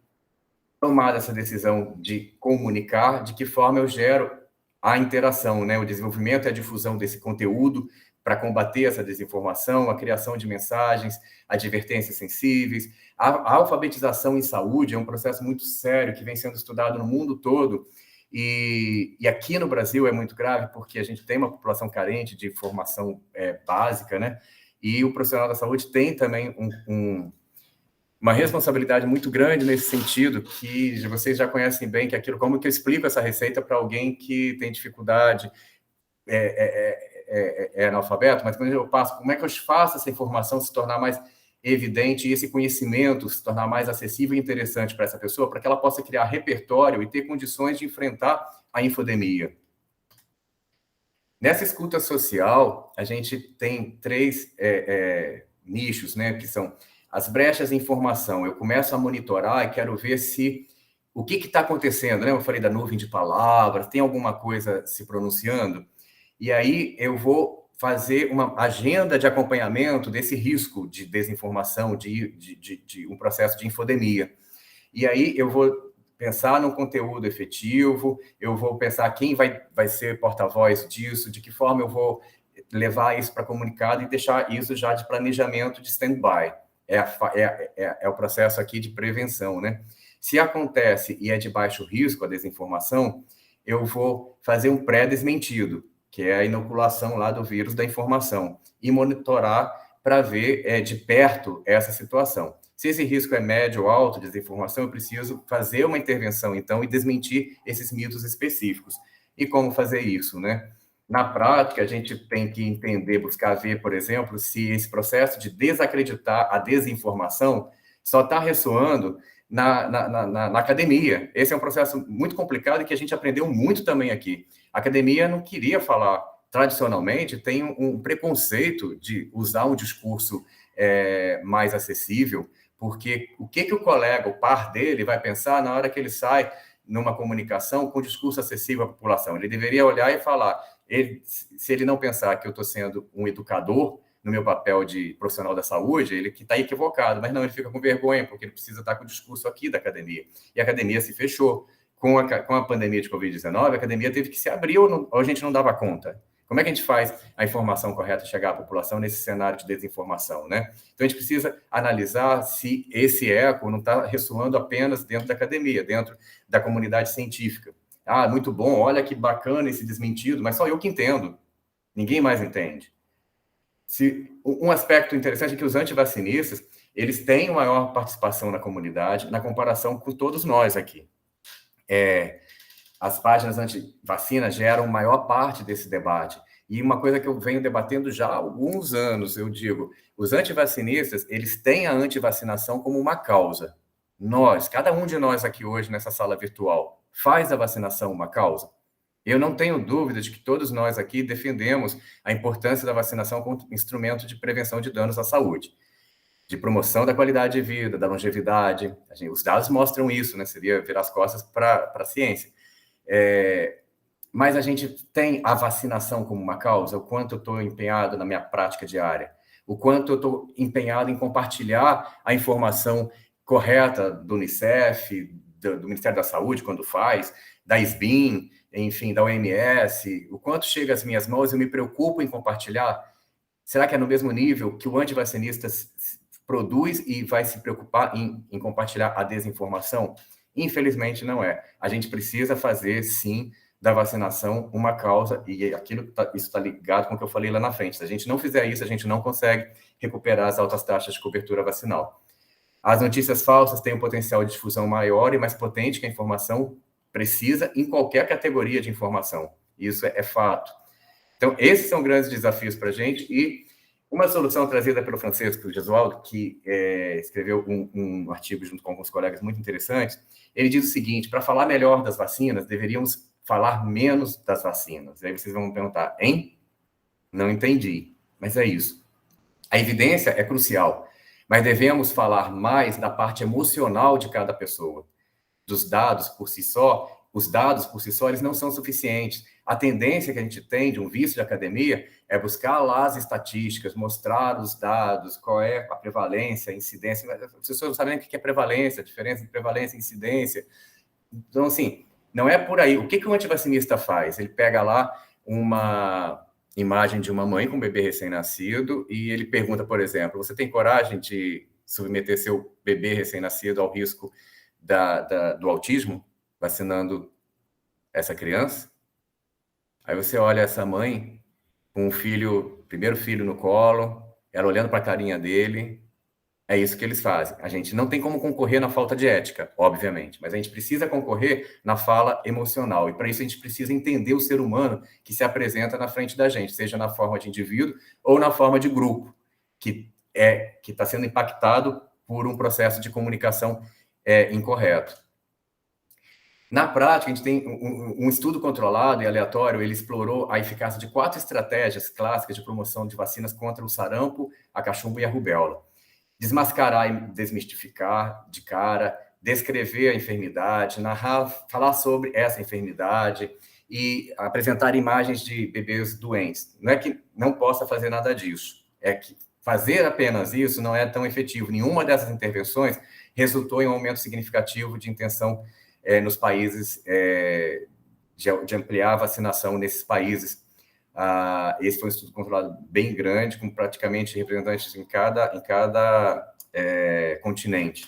tomada essa decisão de comunicar, de que forma eu gero a interação, né? O desenvolvimento e a difusão desse conteúdo para combater essa desinformação, a criação de mensagens, advertências sensíveis. A alfabetização em saúde é um processo muito sério que vem sendo estudado no mundo todo, e aqui no Brasil é muito grave porque a gente tem uma população carente de formação básica, né? E o profissional da saúde tem também uma responsabilidade muito grande nesse sentido, que vocês já conhecem bem, que é aquilo, como que eu explico essa receita para alguém que tem dificuldade, é analfabeto, mas quando eu passo, como é que eu faço essa informação se tornar mais evidente e esse conhecimento se tornar mais acessível e interessante para essa pessoa, para que ela possa criar repertório e ter condições de enfrentar a infodemia. Nessa escuta social, a gente tem 3 nichos, né, que são as brechas de informação. Eu começo a monitorar e quero ver se o que está acontecendo, né? Eu falei da nuvem de palavras, tem alguma coisa se pronunciando? E aí eu vou fazer uma agenda de acompanhamento desse risco de desinformação, de um processo de infodemia. E aí eu vou pensar num conteúdo efetivo, eu vou pensar quem vai ser porta-voz disso, de que forma eu vou levar isso para comunicado e deixar isso já de planejamento de stand-by. É o processo aqui de prevenção, né? Se acontece e é de baixo risco a desinformação, eu vou fazer um pré-desmentido, que é a inoculação lá do vírus da informação, e monitorar para ver de perto essa situação. Se esse risco é médio ou alto de desinformação, eu preciso fazer uma intervenção, então, e desmentir esses mitos específicos. E como fazer isso, né? Na prática, a gente tem que entender, buscar ver, por exemplo, se esse processo de desacreditar a desinformação só está ressoando na academia. Esse é um processo muito complicado e que a gente aprendeu muito também aqui. A academia não queria falar, tradicionalmente, tem um preconceito de usar um discurso mais acessível, porque o que o colega, o par dele, vai pensar na hora que ele sai numa comunicação com discurso acessível à população? Ele deveria olhar e falar, se ele não pensar que eu estou sendo um educador no meu papel de profissional da saúde, ele que está equivocado, mas não, ele fica com vergonha, porque ele precisa estar com o discurso aqui da academia. E a academia se fechou. Com a pandemia de Covid-19, a academia teve que se abrir ou a gente não dava conta. Como é que a gente faz a informação correta chegar à população nesse cenário de desinformação, né? Então, a gente precisa analisar se esse eco não está ressoando apenas dentro da academia, dentro da comunidade científica. Ah, muito bom, olha que bacana esse desmentido, mas só eu que entendo. Ninguém mais entende. Um aspecto interessante é que os antivacinistas, eles têm maior participação na comunidade, na comparação com todos nós aqui. As páginas anti-vacina geram maior parte desse debate. E uma coisa que eu venho debatendo já há alguns anos, eu digo, os antivacinistas, eles têm a antivacinação como uma causa. Cada um de nós aqui hoje, nessa sala virtual, faz da vacinação uma causa. Eu não tenho dúvida de que todos nós aqui defendemos a importância da vacinação como instrumento de prevenção de danos à saúde, de promoção da qualidade de vida, da longevidade. Os dados mostram isso, né? Seria virar as costas para a ciência. Mas a gente tem a vacinação como uma causa, o quanto eu estou empenhado na minha prática diária, o quanto eu estou empenhado em compartilhar a informação correta do Unicef, do Ministério da Saúde, quando faz, da SBIM, enfim, da OMS, o quanto chega às minhas mãos, eu me preocupo em compartilhar. Será que é no mesmo nível que o antivacinista produz e vai se preocupar em compartilhar a desinformação? Infelizmente, não é. A gente precisa fazer, sim, da vacinação uma causa, e isso está ligado com o que eu falei lá na frente. Se a gente não fizer isso, a gente não consegue recuperar as altas taxas de cobertura vacinal. As notícias falsas têm um potencial de difusão maior e mais potente que a informação precisa em qualquer categoria de informação. Isso é fato. Então, esses são grandes desafios para a gente, e uma solução trazida pelo Francisco Gesualdo, que escreveu um artigo junto com alguns colegas muito interessantes, ele diz o seguinte: para falar melhor das vacinas, deveríamos falar menos das vacinas. Aí vocês vão me perguntar, hein? Não entendi, mas é isso. A evidência é crucial, mas devemos falar mais da parte emocional de cada pessoa. Dos dados por si só, os dados por si só, eles não são suficientes. A tendência que a gente tem de um vício de academia é buscar lá as estatísticas, mostrar os dados, qual é a prevalência, a incidência. As pessoas não sabem o que é prevalência, a diferença entre prevalência e incidência. Então, assim, não é por aí. O que o antivacinista faz? Ele pega lá imagem de uma mãe com um bebê recém-nascido e ele pergunta, por exemplo, você tem coragem de submeter seu bebê recém-nascido ao risco do autismo, vacinando essa criança? Aí você olha essa mãe com o primeiro filho no colo, ela olhando para a carinha dele. É isso que eles fazem. A gente não tem como concorrer na falta de ética, obviamente, mas a gente precisa concorrer na fala emocional. E para isso a gente precisa entender o ser humano que se apresenta na frente da gente, seja na forma de indivíduo ou na forma de grupo, que está sendo impactado por um processo de comunicação incorreto. Na prática, a gente tem um estudo controlado e aleatório, ele explorou a eficácia de 4 estratégias clássicas de promoção de vacinas contra o sarampo, a cachumba e a rubéola. Desmascarar e desmistificar de cara, descrever a enfermidade, narrar, falar sobre essa enfermidade e apresentar imagens de bebês doentes. Não é que não possa fazer nada disso, é que fazer apenas isso não é tão efetivo. Nenhuma dessas intervenções resultou em um aumento significativo de intenção nos países, de ampliar a vacinação nesses países. Esse foi um estudo controlado bem grande, com praticamente representantes em cada continente.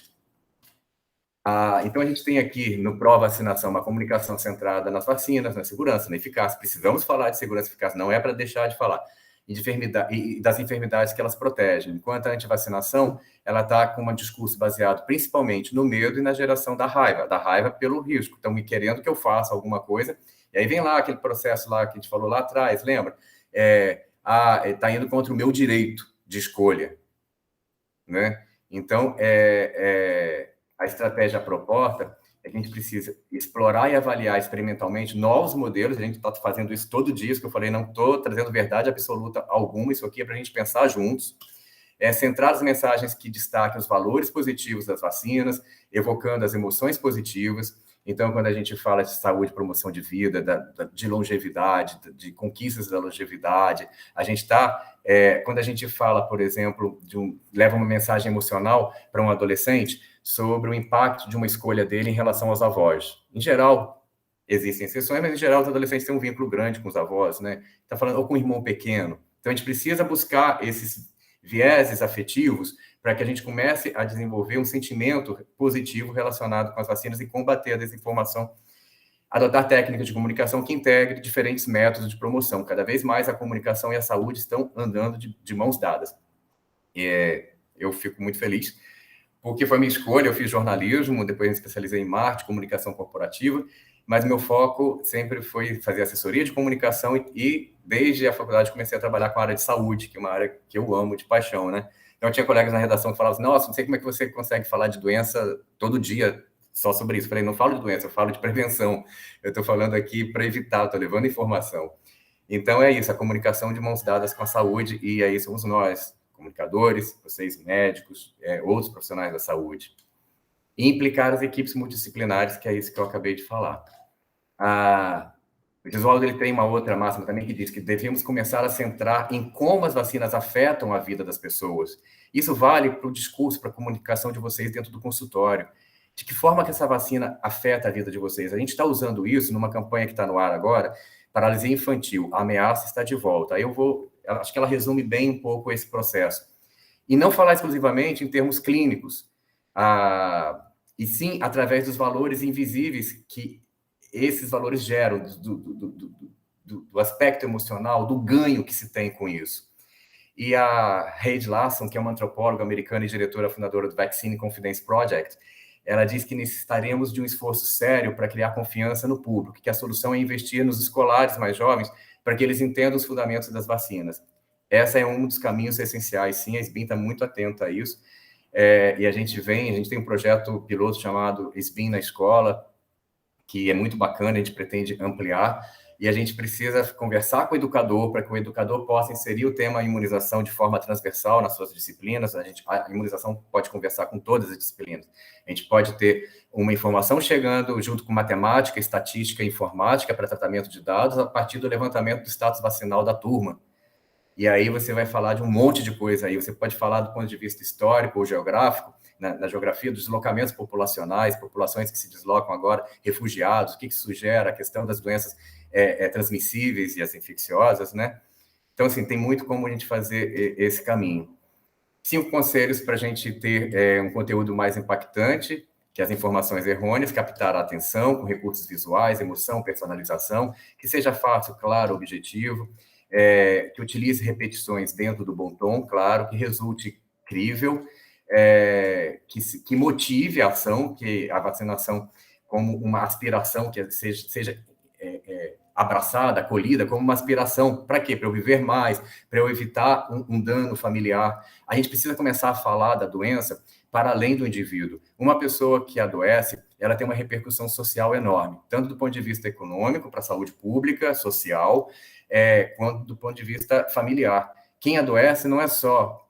Então, a gente tem aqui no pró-vacinação uma comunicação centrada nas vacinas, na segurança, na eficácia. Precisamos falar de segurança e eficácia, não é para deixar de falar. E das enfermidades que elas protegem. Enquanto a antivacinação, ela está com um discurso baseado principalmente no medo e na geração da raiva pelo risco. Estão me querendo que eu faça alguma coisa, e aí vem lá aquele processo lá que a gente falou lá atrás, lembra? Está indo contra o meu direito de escolha, né? Então, a estratégia proposta é que a gente precisa explorar e avaliar experimentalmente novos modelos. A gente está fazendo isso todo dia, isso que eu falei, não estou trazendo verdade absoluta alguma, isso aqui é para a gente pensar juntos. Centrar as mensagens que destaquem os valores positivos das vacinas, evocando as emoções positivas. Então, quando a gente fala de saúde, promoção de vida, de longevidade, de conquistas da longevidade, a gente está... quando a gente fala, por exemplo, leva uma mensagem emocional para um adolescente sobre o impacto de uma escolha dele em relação aos avós. Em geral, existem exceções, mas em geral os adolescentes têm um vínculo grande com os avós, né? Está falando, ou com um irmão pequeno. Então, a gente precisa buscar esses vieses afetivos para que a gente comece a desenvolver um sentimento positivo relacionado com as vacinas e combater a desinformação, adotar técnicas de comunicação que integrem diferentes métodos de promoção. Cada vez mais a comunicação e a saúde estão andando de mãos dadas. Eu fico muito feliz, porque foi minha escolha. Eu fiz jornalismo, depois me especializei em marketing, comunicação corporativa, mas meu foco sempre foi fazer assessoria de comunicação e desde a faculdade comecei a trabalhar com a área de saúde, que é uma área que eu amo de paixão, né? Então, eu tinha colegas na redação que falavam assim, nossa, não sei como é que você consegue falar de doença todo dia só sobre isso. Eu falei, não falo de doença, eu falo de prevenção. Eu estou falando aqui para evitar, estou levando informação. Então, é isso, a comunicação de mãos dadas com a saúde, e aí somos nós, comunicadores, vocês médicos, outros profissionais da saúde. E implicar as equipes multidisciplinares, que é isso que eu acabei de falar. O Gesualdo, ele tem uma outra máxima também que diz que devemos começar a centrar em como as vacinas afetam a vida das pessoas. Isso vale para o discurso, para a comunicação de vocês dentro do consultório. De que forma que essa vacina afeta a vida de vocês? A gente está usando isso numa campanha que está no ar agora, paralisia infantil, a ameaça está de volta. Aí acho que ela resume bem um pouco esse processo. E não falar exclusivamente em termos clínicos, e sim através dos valores invisíveis que esses valores geram, do aspecto emocional, do ganho que se tem com isso. E a Reid Larson, que é uma antropóloga americana e diretora fundadora do Vaccine Confidence Project, ela diz que necessitaremos de um esforço sério para criar confiança no público, que a solução é investir nos escolares mais jovens para que eles entendam os fundamentos das vacinas. Esse é um dos caminhos essenciais, sim, a SBIN está muito atenta a isso, e a gente tem um projeto piloto chamado SBIN na escola, que é muito bacana, a gente pretende ampliar, e a gente precisa conversar com o educador para que o educador possa inserir o tema imunização de forma transversal nas suas disciplinas. A imunização pode conversar com todas as disciplinas. A gente pode ter uma informação chegando junto com matemática, estatística e informática para tratamento de dados a partir do levantamento do status vacinal da turma. E aí você vai falar de um monte de coisa aí. Você pode falar do ponto de vista histórico ou geográfico, na geografia dos deslocamentos populacionais, populações que se deslocam agora, refugiados, o que isso gera, a questão das doenças transmissíveis e as infecciosas, né? Então, assim, tem muito como a gente fazer esse caminho. 5 conselhos para a gente ter um conteúdo mais impactante, que as informações errôneas, captar a atenção com recursos visuais, emoção, personalização, que seja fácil, claro, objetivo, que utilize repetições dentro do bom tom, claro, que resulte crível, que motive a ação, que a vacinação como uma aspiração, que seja abraçada, acolhida, como uma aspiração. Para quê? Para eu viver mais, para eu evitar um dano familiar. A gente precisa começar a falar da doença para além do indivíduo. Uma pessoa que adoece, ela tem uma repercussão social enorme, tanto do ponto de vista econômico, para a saúde pública, social, quanto do ponto de vista familiar. Quem adoece não é só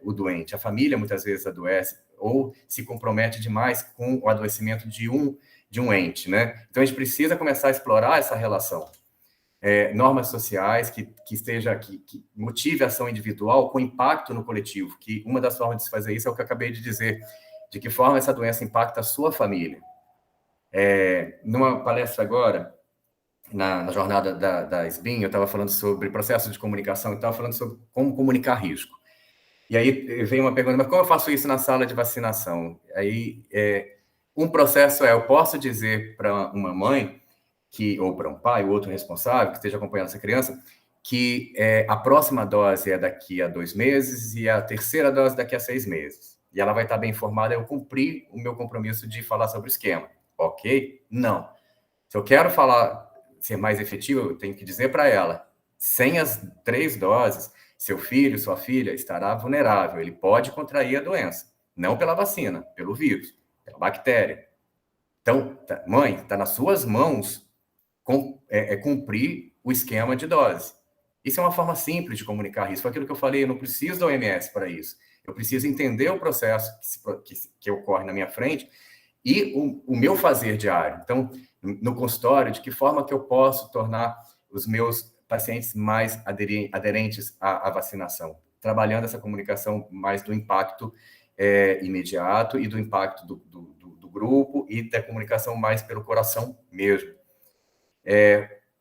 o doente, a família muitas vezes adoece ou se compromete demais com o adoecimento de um ente, né? Então, a gente precisa começar a explorar essa relação. Normas sociais que motive a ação individual com impacto no coletivo, que uma das formas de se fazer isso é o que eu acabei de dizer, de que forma essa doença impacta a sua família. Numa palestra agora, na jornada da SBIM, eu estava falando sobre processo de comunicação e estava falando sobre como comunicar risco. E aí veio uma pergunta, mas como eu faço isso na sala de vacinação? Aí, um processo eu posso dizer para uma mãe, ou para um pai, ou outro responsável, que esteja acompanhando essa criança, que a próxima dose é daqui a 2 meses e a terceira dose daqui a 6 meses. E ela vai estar bem informada, eu cumpri o meu compromisso de falar sobre o esquema. Ok? Não. Se eu quero ser mais efetivo, eu tenho que dizer para ela, sem as 3 doses, seu filho, sua filha estará vulnerável, ele pode contrair a doença, não pela vacina, pelo vírus, pela bactéria. Então, mãe, está nas suas mãos cumprir o esquema de dose. Isso é uma forma simples de comunicar isso. Foi aquilo que eu falei, eu não preciso da OMS para isso. Eu preciso entender o processo que ocorre na minha frente e o meu fazer diário. Então, no consultório, de que forma que eu posso tornar os meus pacientes mais aderentes à vacinação, trabalhando essa comunicação mais do impacto imediato e do impacto do grupo e da comunicação mais pelo coração mesmo.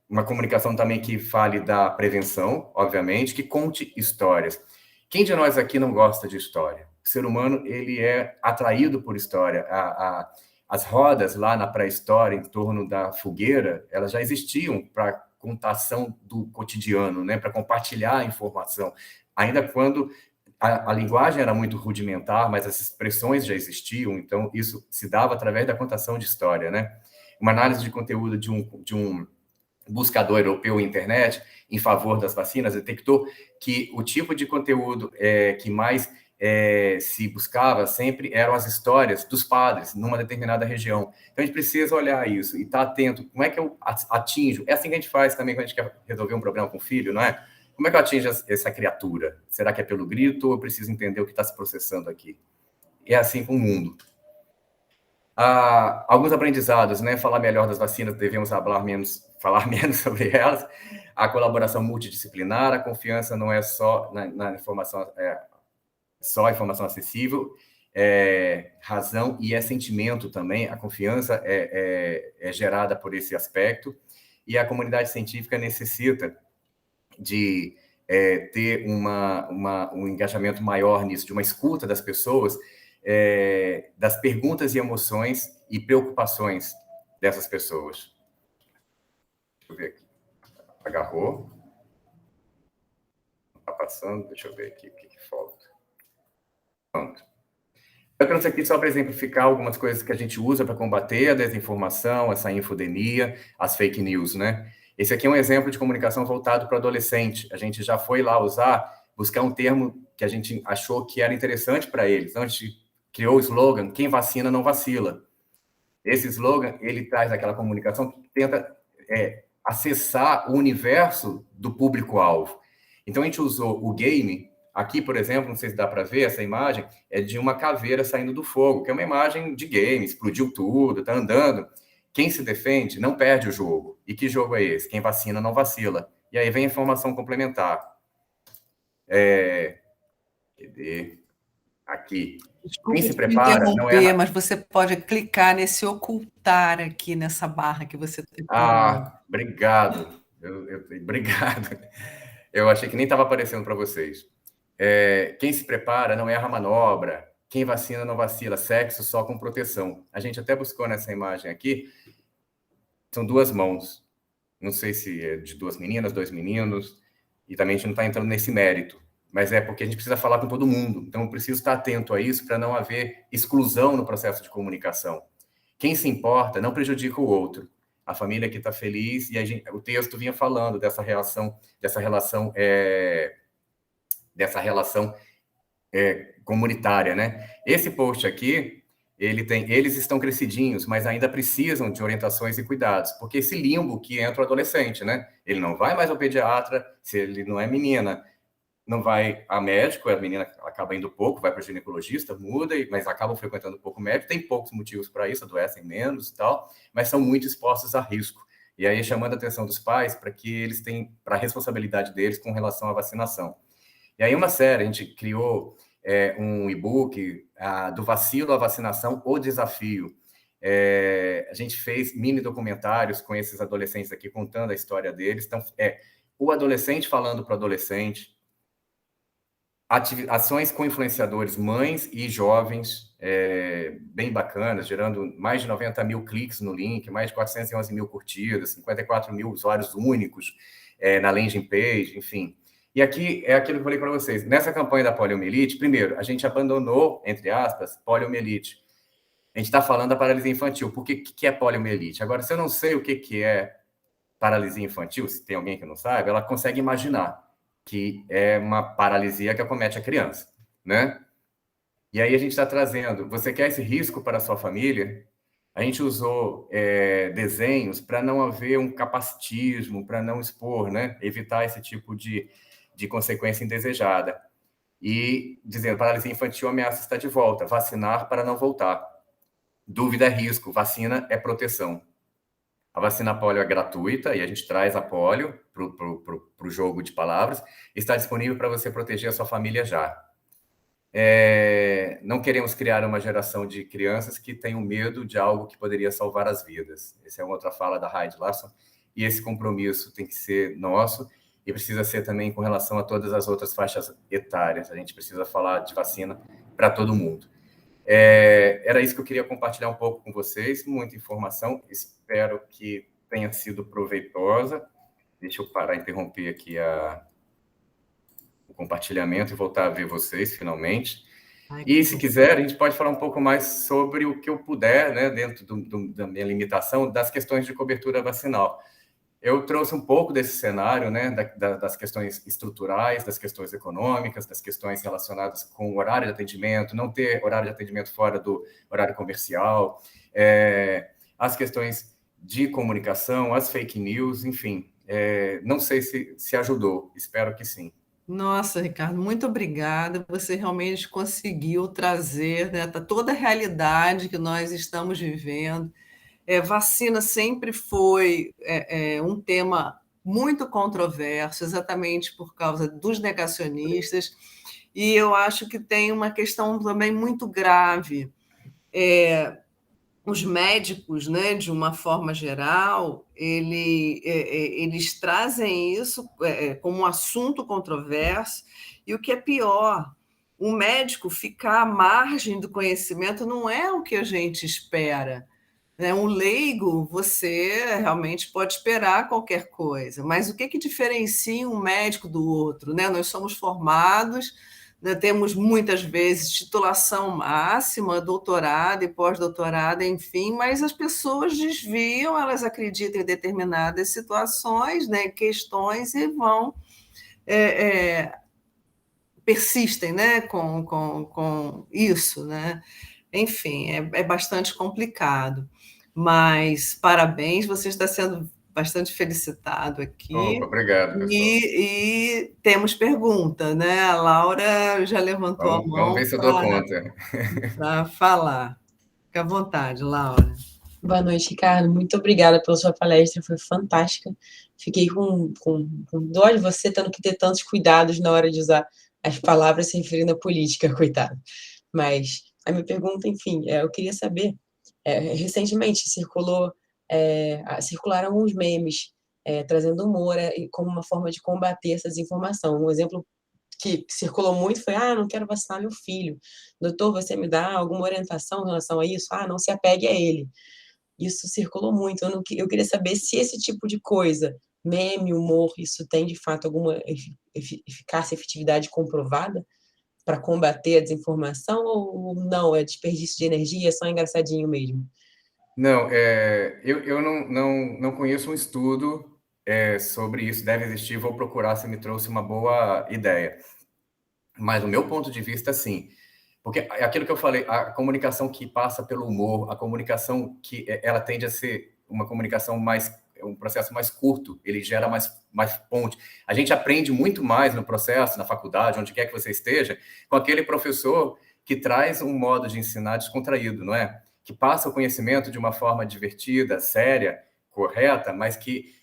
Uma comunicação também que fale da prevenção, obviamente, que conte histórias. Quem de nós aqui não gosta de história? O ser humano, ele é atraído por história. As rodas lá na pré-história, em torno da fogueira, elas já existiam para contação do cotidiano, né? Para compartilhar a informação. Ainda quando a linguagem era muito rudimentar, mas as expressões já existiam, então isso se dava através da contação de história, né? Uma análise de conteúdo de um buscador europeu na internet em favor das vacinas detectou que o tipo de conteúdo que mais se buscava sempre eram as histórias dos padres numa determinada região. Então, a gente precisa olhar isso e estar atento. Como é que eu atinjo? É assim que a gente faz também quando a gente quer resolver um problema com o filho, não é? Como é que eu atinjo essa criatura? Será que é pelo grito ou eu preciso entender o que está se processando aqui? É assim com o mundo. Alguns aprendizados, né? Falar melhor das vacinas, devemos falar menos sobre elas. A colaboração multidisciplinar, a confiança não é só na informação, só a informação acessível, razão e sentimento também. A confiança é gerada por esse aspecto e a comunidade científica necessita de ter um engajamento maior nisso, de uma escuta das pessoas, das perguntas e emoções e preocupações dessas pessoas. Deixa eu ver aqui. Agarrou. Está passando. Deixa eu ver aqui o que falta. Pronto. Eu trouxe aqui só para exemplificar algumas coisas que a gente usa para combater a desinformação, essa infodemia, as fake news, né? Esse aqui é um exemplo de comunicação voltado para adolescente. A gente já foi lá buscar um termo que a gente achou que era interessante para eles. Então, a gente criou o slogan, quem vacina não vacila. Esse slogan, ele traz aquela comunicação que tenta acessar o universo do público-alvo. Então, a gente usou o game. Aqui, por exemplo, não sei se dá para ver, essa imagem é de uma caveira saindo do fogo, que é uma imagem de game, explodiu tudo, está andando. Quem se defende não perde o jogo. E que jogo é esse? Quem vacina não vacila. E aí vem a informação complementar. Aqui. Desculpa quem se prepara não é... mas você pode clicar nesse ocultar aqui, nessa barra que você tem. Obrigado. Obrigado. Eu achei que nem estava aparecendo para vocês. Quem se prepara não erra a manobra. Quem vacina não vacila. Sexo só com proteção. A gente até buscou nessa imagem aqui. São 2 mãos. Não sei se é de 2 meninas, 2 meninos. E também a gente não está entrando nesse mérito. Mas é porque a gente precisa falar com todo mundo. Então, eu preciso estar atento a isso para não haver exclusão no processo de comunicação. Quem se importa não prejudica o outro. A família que está feliz, e o texto vinha falando dessa relação comunitária, né? Esse post aqui, eles estão crescidinhos, mas ainda precisam de orientações e cuidados, porque esse limbo que entra o adolescente, né? Ele não vai mais ao pediatra, se ele não é menina, não vai a médico, a menina acaba indo pouco, vai para o ginecologista, muda, mas acabam frequentando pouco médico, tem poucos motivos para isso, adoecem menos e tal, mas são muito expostos a risco. E aí chamando a atenção dos pais para que eles tenham, para a responsabilidade deles com relação à vacinação. E aí uma série, a gente criou um e-book do vacilo à vacinação, o desafio. A gente fez mini documentários com esses adolescentes aqui, contando a história deles. Então, o adolescente falando para o adolescente, ações com influenciadores, mães e jovens, bem bacanas, gerando mais de 90 mil cliques no link, mais de 411 mil curtidas, 54 mil usuários únicos na landing page, enfim. E aqui é aquilo que eu falei para vocês. Nessa campanha da poliomielite, primeiro, a gente abandonou, entre aspas, poliomielite. A gente está falando da paralisia infantil. Por que é poliomielite? Agora, se eu não sei o que é paralisia infantil, se tem alguém que não sabe, ela consegue imaginar que é uma paralisia que acomete a criança, né? E aí a gente está trazendo, você quer esse risco para a sua família? A gente usou desenhos para não haver um capacitismo, para não expor, né? Evitar esse tipo de consequência indesejada. E dizendo, paralisia infantil, ameaça está de volta, vacinar para não voltar. Dúvida é risco, vacina é proteção. A vacina polio é gratuita e a gente traz a polio para o jogo de palavras. Está disponível para você proteger a sua família já. Não queremos criar uma geração de crianças que tenham medo de algo que poderia salvar as vidas. Essa é uma outra fala da Heidi Larson. E esse compromisso tem que ser nosso e precisa ser também com relação a todas as outras faixas etárias. A gente precisa falar de vacina para todo mundo. Era isso que eu queria compartilhar um pouco com vocês, muita informação, espero que tenha sido proveitosa. Deixa eu parar, interromper aqui o compartilhamento e voltar a ver vocês, finalmente. E, se quiser, a gente pode falar um pouco mais sobre o que eu puder, né, dentro da minha limitação, das questões de cobertura vacinal. Eu trouxe um pouco desse cenário, né, das questões estruturais, das questões econômicas, das questões relacionadas com o horário de atendimento, não ter horário de atendimento fora do horário comercial, as questões de comunicação, as fake news, enfim. Não sei se ajudou, espero que sim. Nossa, Ricardo, muito obrigada. Você realmente conseguiu trazer, né, toda a realidade que nós estamos vivendo. Vacina sempre foi um tema muito controverso, exatamente por causa dos negacionistas, e eu acho que tem uma questão também muito grave. Os médicos, né, de uma forma geral, eles trazem isso como um assunto controverso, e o que é pior, o médico ficar à margem do conhecimento não é o que a gente espera. Um leigo, você realmente pode esperar qualquer coisa, mas o que diferencia um médico do outro? Nós somos formados, temos muitas vezes titulação máxima, doutorado e pós-doutorado, enfim, mas as pessoas desviam, elas acreditam em determinadas situações, questões, e vão persistem, com isso, Enfim, é bastante complicado. Mas parabéns, você está sendo bastante felicitado aqui. Obrigado, pessoal. E temos pergunta, né? A Laura já levantou a mão. Vamos ver se eu dou conta. Para falar. Fique à vontade, Laura. Boa noite, Ricardo. Muito obrigada pela sua palestra, foi fantástica. Fiquei com dó de você tendo que ter tantos cuidados na hora de usar as palavras se referindo à política, coitado. Mas a minha pergunta, enfim, eu queria saber, recentemente circularam alguns memes trazendo humor como uma forma de combater essa desinformação. Um exemplo que circulou muito foi: não quero vacinar meu filho. Doutor, você me dá alguma orientação em relação a isso? Não se apegue a ele. Isso circulou muito. Eu queria saber se esse tipo de coisa, meme, humor, isso tem de fato alguma eficácia, efetividade comprovada para combater a desinformação, ou não, é desperdício de energia, é só engraçadinho mesmo? Não, eu não conheço um estudo sobre isso, deve existir, vou procurar, você me trouxe uma boa ideia. Mas, do meu ponto de vista, sim. Porque é aquilo que eu falei, a comunicação que passa pelo humor, a comunicação que ela tende a ser uma comunicação um processo mais curto, ele gera mais ponte. A gente aprende muito mais no processo, na faculdade, onde quer que você esteja, com aquele professor que traz um modo de ensinar descontraído, não é? Que passa o conhecimento de uma forma divertida, séria, correta, mas que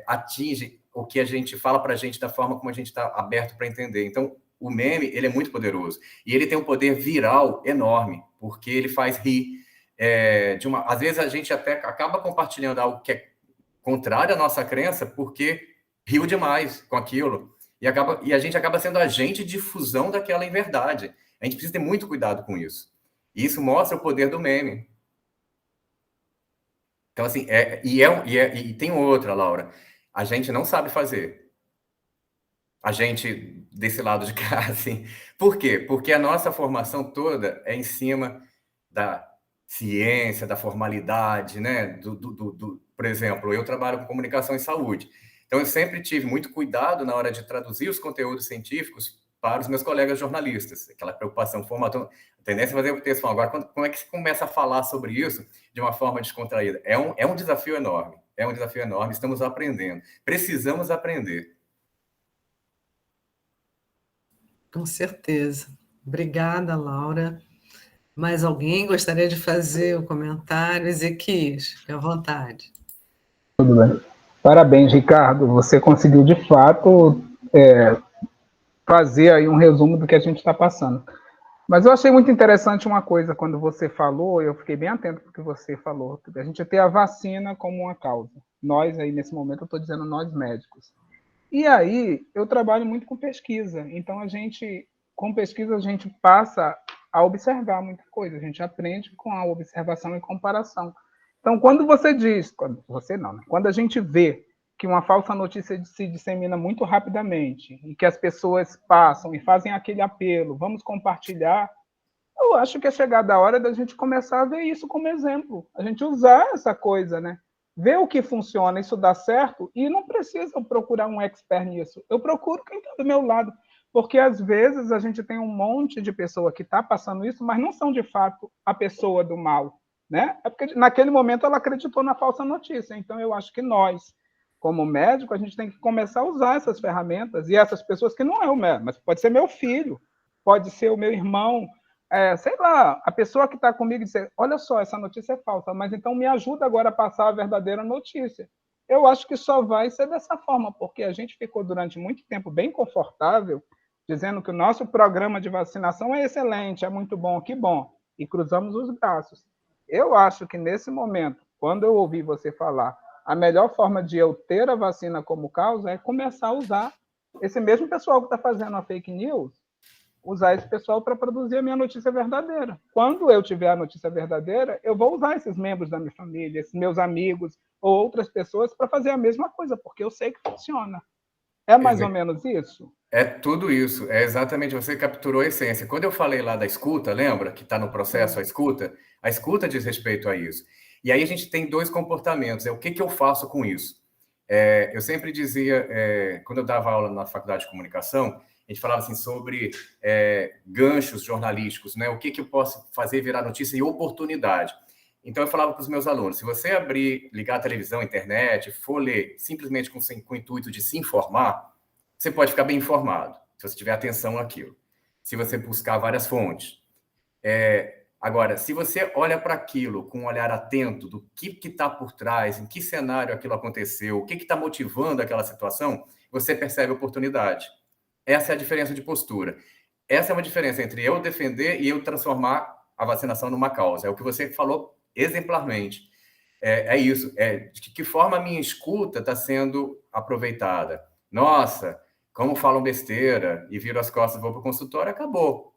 atinge o que a gente fala para a gente da forma como a gente está aberto para entender. Então, o meme, ele é muito poderoso. E ele tem um poder viral enorme, porque ele faz rir. Às vezes, a gente até acaba compartilhando algo que é contrário à nossa crença, porque riu demais com aquilo. E a gente acaba sendo agente de difusão daquela inverdade. A gente precisa ter muito cuidado com isso. E isso mostra o poder do meme. Então, assim, e tem outra, Laura. A gente não sabe fazer. A gente desse lado de cá, assim. Por quê? Porque a nossa formação toda é em cima da ciência, da formalidade, né? Por exemplo, eu trabalho com comunicação em saúde. Então, eu sempre tive muito cuidado na hora de traduzir os conteúdos científicos para os meus colegas jornalistas. Aquela preocupação formal. A tendência é fazer o texto. Agora, como é que se começa a falar sobre isso de uma forma descontraída? É um desafio enorme. É um desafio enorme. Estamos aprendendo. Precisamos aprender. Com certeza. Obrigada, Laura. Mais alguém gostaria de fazer um comentário? Ezequias, fique à vontade. Tudo bem. Parabéns, Ricardo. Você conseguiu, de fato, fazer aí um resumo do que a gente está passando. Mas eu achei muito interessante uma coisa quando você falou, eu fiquei bem atento para o que você falou, a gente ter a vacina como uma causa. Nós aí, nesse momento, eu estou dizendo nós médicos. E aí, eu trabalho muito com pesquisa. Então, com pesquisa, a gente passa a observar muita coisa. A gente aprende com a observação e comparação. Então, quando você diz... Quando a gente vê que uma falsa notícia se dissemina muito rapidamente e que as pessoas passam e fazem aquele apelo, vamos compartilhar, eu acho que é chegada a hora da gente começar a ver isso como exemplo. A gente usar essa coisa, né? Ver o que funciona, isso dá certo, e não precisa procurar um expert nisso. Eu procuro quem está do meu lado, porque às vezes a gente tem um monte de pessoa que está passando isso, mas não são de fato a pessoa do mal, né? É porque naquele momento ela acreditou na falsa notícia. Então eu acho que nós, como médico, a gente tem que começar a usar essas ferramentas, e essas pessoas que não é o médico, mas pode ser meu filho, pode ser o meu irmão, sei lá, a pessoa que está comigo dizer, olha só, essa notícia é falsa, mas então me ajuda agora a passar a verdadeira notícia. Eu acho que só vai ser dessa forma, porque a gente ficou durante muito tempo bem confortável, dizendo que o nosso programa de vacinação é excelente, é muito bom, que bom, e cruzamos os braços. Eu acho que nesse momento, quando eu ouvi você falar, a melhor forma de eu ter a vacina como causa é começar a usar esse mesmo pessoal que está fazendo a fake news, usar esse pessoal para produzir a minha notícia verdadeira. Quando eu tiver a notícia verdadeira, eu vou usar esses membros da minha família, esses meus amigos ou outras pessoas para fazer a mesma coisa, porque eu sei que funciona. É mais ou menos isso? É tudo isso, é exatamente, você capturou a essência. Quando eu falei lá da escuta, lembra que está no processo a escuta diz respeito a isso. E aí a gente tem dois comportamentos, o que eu faço com isso? Eu sempre dizia, quando eu dava aula na faculdade de comunicação, a gente falava assim sobre ganchos jornalísticos, né? O que eu posso fazer virar notícia e oportunidade. Então, eu falava para os meus alunos, se você ligar a televisão, a internet, for ler simplesmente com o intuito de se informar, você pode ficar bem informado, se você tiver atenção naquilo. Se você buscar várias fontes. Agora, se você olha para aquilo com um olhar atento do que está por trás, em que cenário aquilo aconteceu, o que está motivando aquela situação, você percebe a oportunidade. Essa é a diferença de postura. Essa é uma diferença entre eu defender e eu transformar a vacinação numa causa. É o que você falou exemplarmente. é isso. De que forma a minha escuta está sendo aproveitada? Nossa, como falam besteira e viro as costas e vou para o consultório, acabou.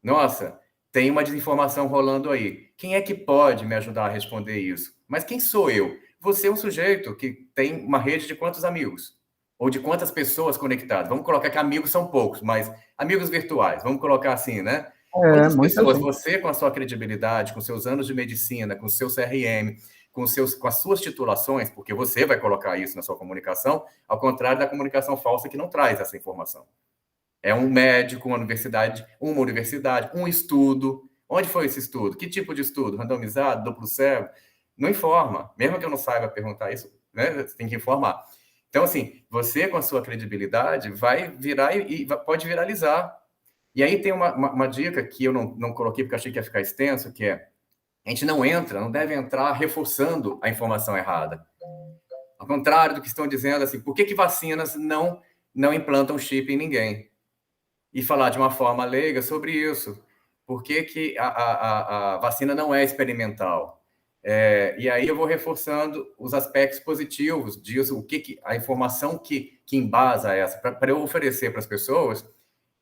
Nossa, tem uma desinformação rolando aí. Quem é que pode me ajudar a responder isso? Mas quem sou eu? Você é um sujeito que tem uma rede de quantos amigos? Ou de quantas pessoas conectadas? Vamos colocar que amigos são poucos, mas amigos virtuais, vamos colocar assim, né? Quantas pessoas você, com a sua credibilidade, com seus anos de medicina, com o seu CRM, com as suas titulações, porque você vai colocar isso na sua comunicação, ao contrário da comunicação falsa que não traz essa informação. É um médico, uma universidade, um estudo. Onde foi esse estudo? Que tipo de estudo? Randomizado, duplo cego? Não informa. Mesmo que eu não saiba perguntar isso, né? Você tem que informar. Então, assim, você com a sua credibilidade vai virar e pode viralizar. E aí tem uma dica que eu não coloquei porque achei que ia ficar extenso, que é: a gente não deve entrar reforçando a informação errada. Ao contrário do que estão dizendo, assim, por que vacinas não implantam chip em ninguém? E falar de uma forma leiga sobre isso. Por que a vacina não é experimental? E aí eu vou reforçando os aspectos positivos disso, a informação que embasa essa, para eu oferecer para as pessoas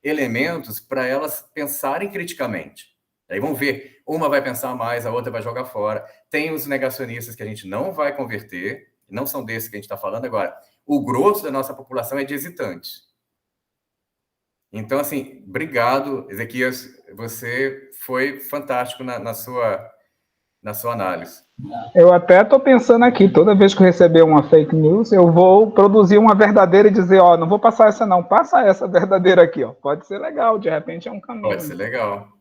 elementos para elas pensarem criticamente. Aí vão ver, uma vai pensar mais, a outra vai jogar fora. Tem os negacionistas que a gente não vai converter, não são desses que a gente está falando agora. O grosso da nossa população é de hesitantes. Então, assim, obrigado, Ezequias, você foi fantástico na sua análise. Eu até estou pensando aqui, toda vez que eu receber uma fake news, eu vou produzir uma verdadeira e dizer, ó, não vou passar essa não, passa essa verdadeira aqui, ó. Pode ser legal, de repente é um caminho. Pode ser legal.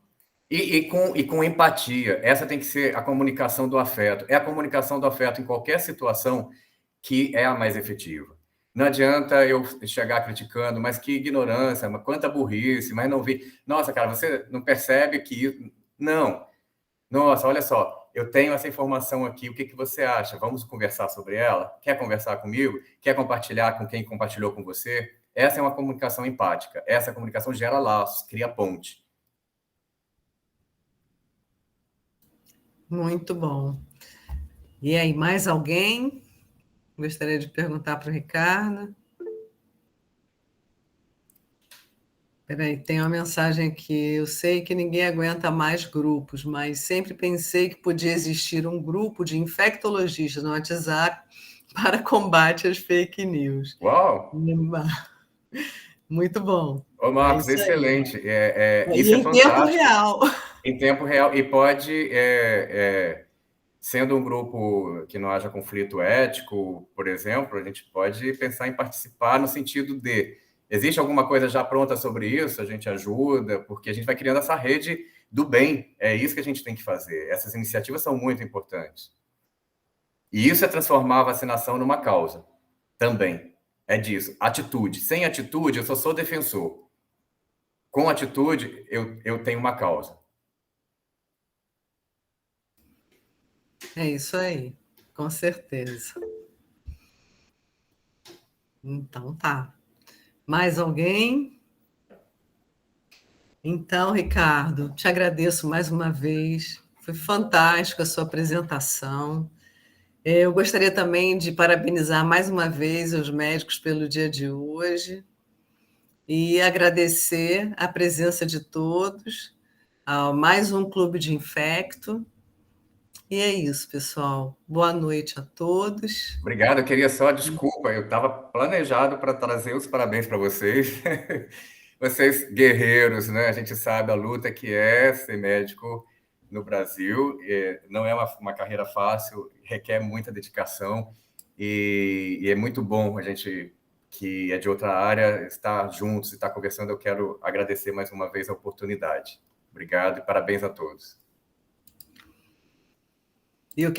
E com empatia, essa tem que ser a comunicação do afeto. É a comunicação do afeto em qualquer situação que é a mais efetiva. Não adianta eu chegar criticando, mas que ignorância, mas quanta burrice, mas não vi. Nossa, cara, você não percebe que... Não. Nossa, olha só, eu tenho essa informação aqui, o que você acha? Vamos conversar sobre ela? Quer conversar comigo? Quer compartilhar com quem compartilhou com você? Essa é uma comunicação empática. Essa comunicação gera laços, cria ponte. Muito bom. E aí, mais alguém? Gostaria de perguntar para o Ricardo. Peraí, tem uma mensagem aqui. Eu sei que ninguém aguenta mais grupos, mas sempre pensei que podia existir um grupo de infectologistas no WhatsApp para combate às fake news. Uau! Muito bom. Ô, Marcos, excelente. Isso é fantástico. Em tempo real. Em tempo real. E pode... Sendo um grupo que não haja conflito ético, por exemplo, a gente pode pensar em participar no sentido de: existe alguma coisa já pronta sobre isso? A gente ajuda, porque a gente vai criando essa rede do bem. É isso que a gente tem que fazer. Essas iniciativas são muito importantes. E isso é transformar a vacinação numa causa. Também. É disso. Atitude. Sem atitude, eu só sou defensor. Com atitude, eu tenho uma causa. É isso aí, com certeza. Então tá. Mais alguém? Então, Ricardo, te agradeço mais uma vez. Foi fantástico a sua apresentação. Eu gostaria também de parabenizar mais uma vez os médicos pelo dia de hoje e agradecer a presença de todos a mais um Clube de Infecto. E é isso, pessoal. Boa noite a todos. Obrigado. Eu queria só, desculpa, eu estava planejado para trazer os parabéns para vocês. Vocês guerreiros, né? A gente sabe a luta que é ser médico no Brasil. Não é uma carreira fácil, requer muita dedicação. E é muito bom a gente, que é de outra área, estar juntos e estar conversando. Eu quero agradecer mais uma vez a oportunidade. Obrigado e parabéns a todos. E eu quero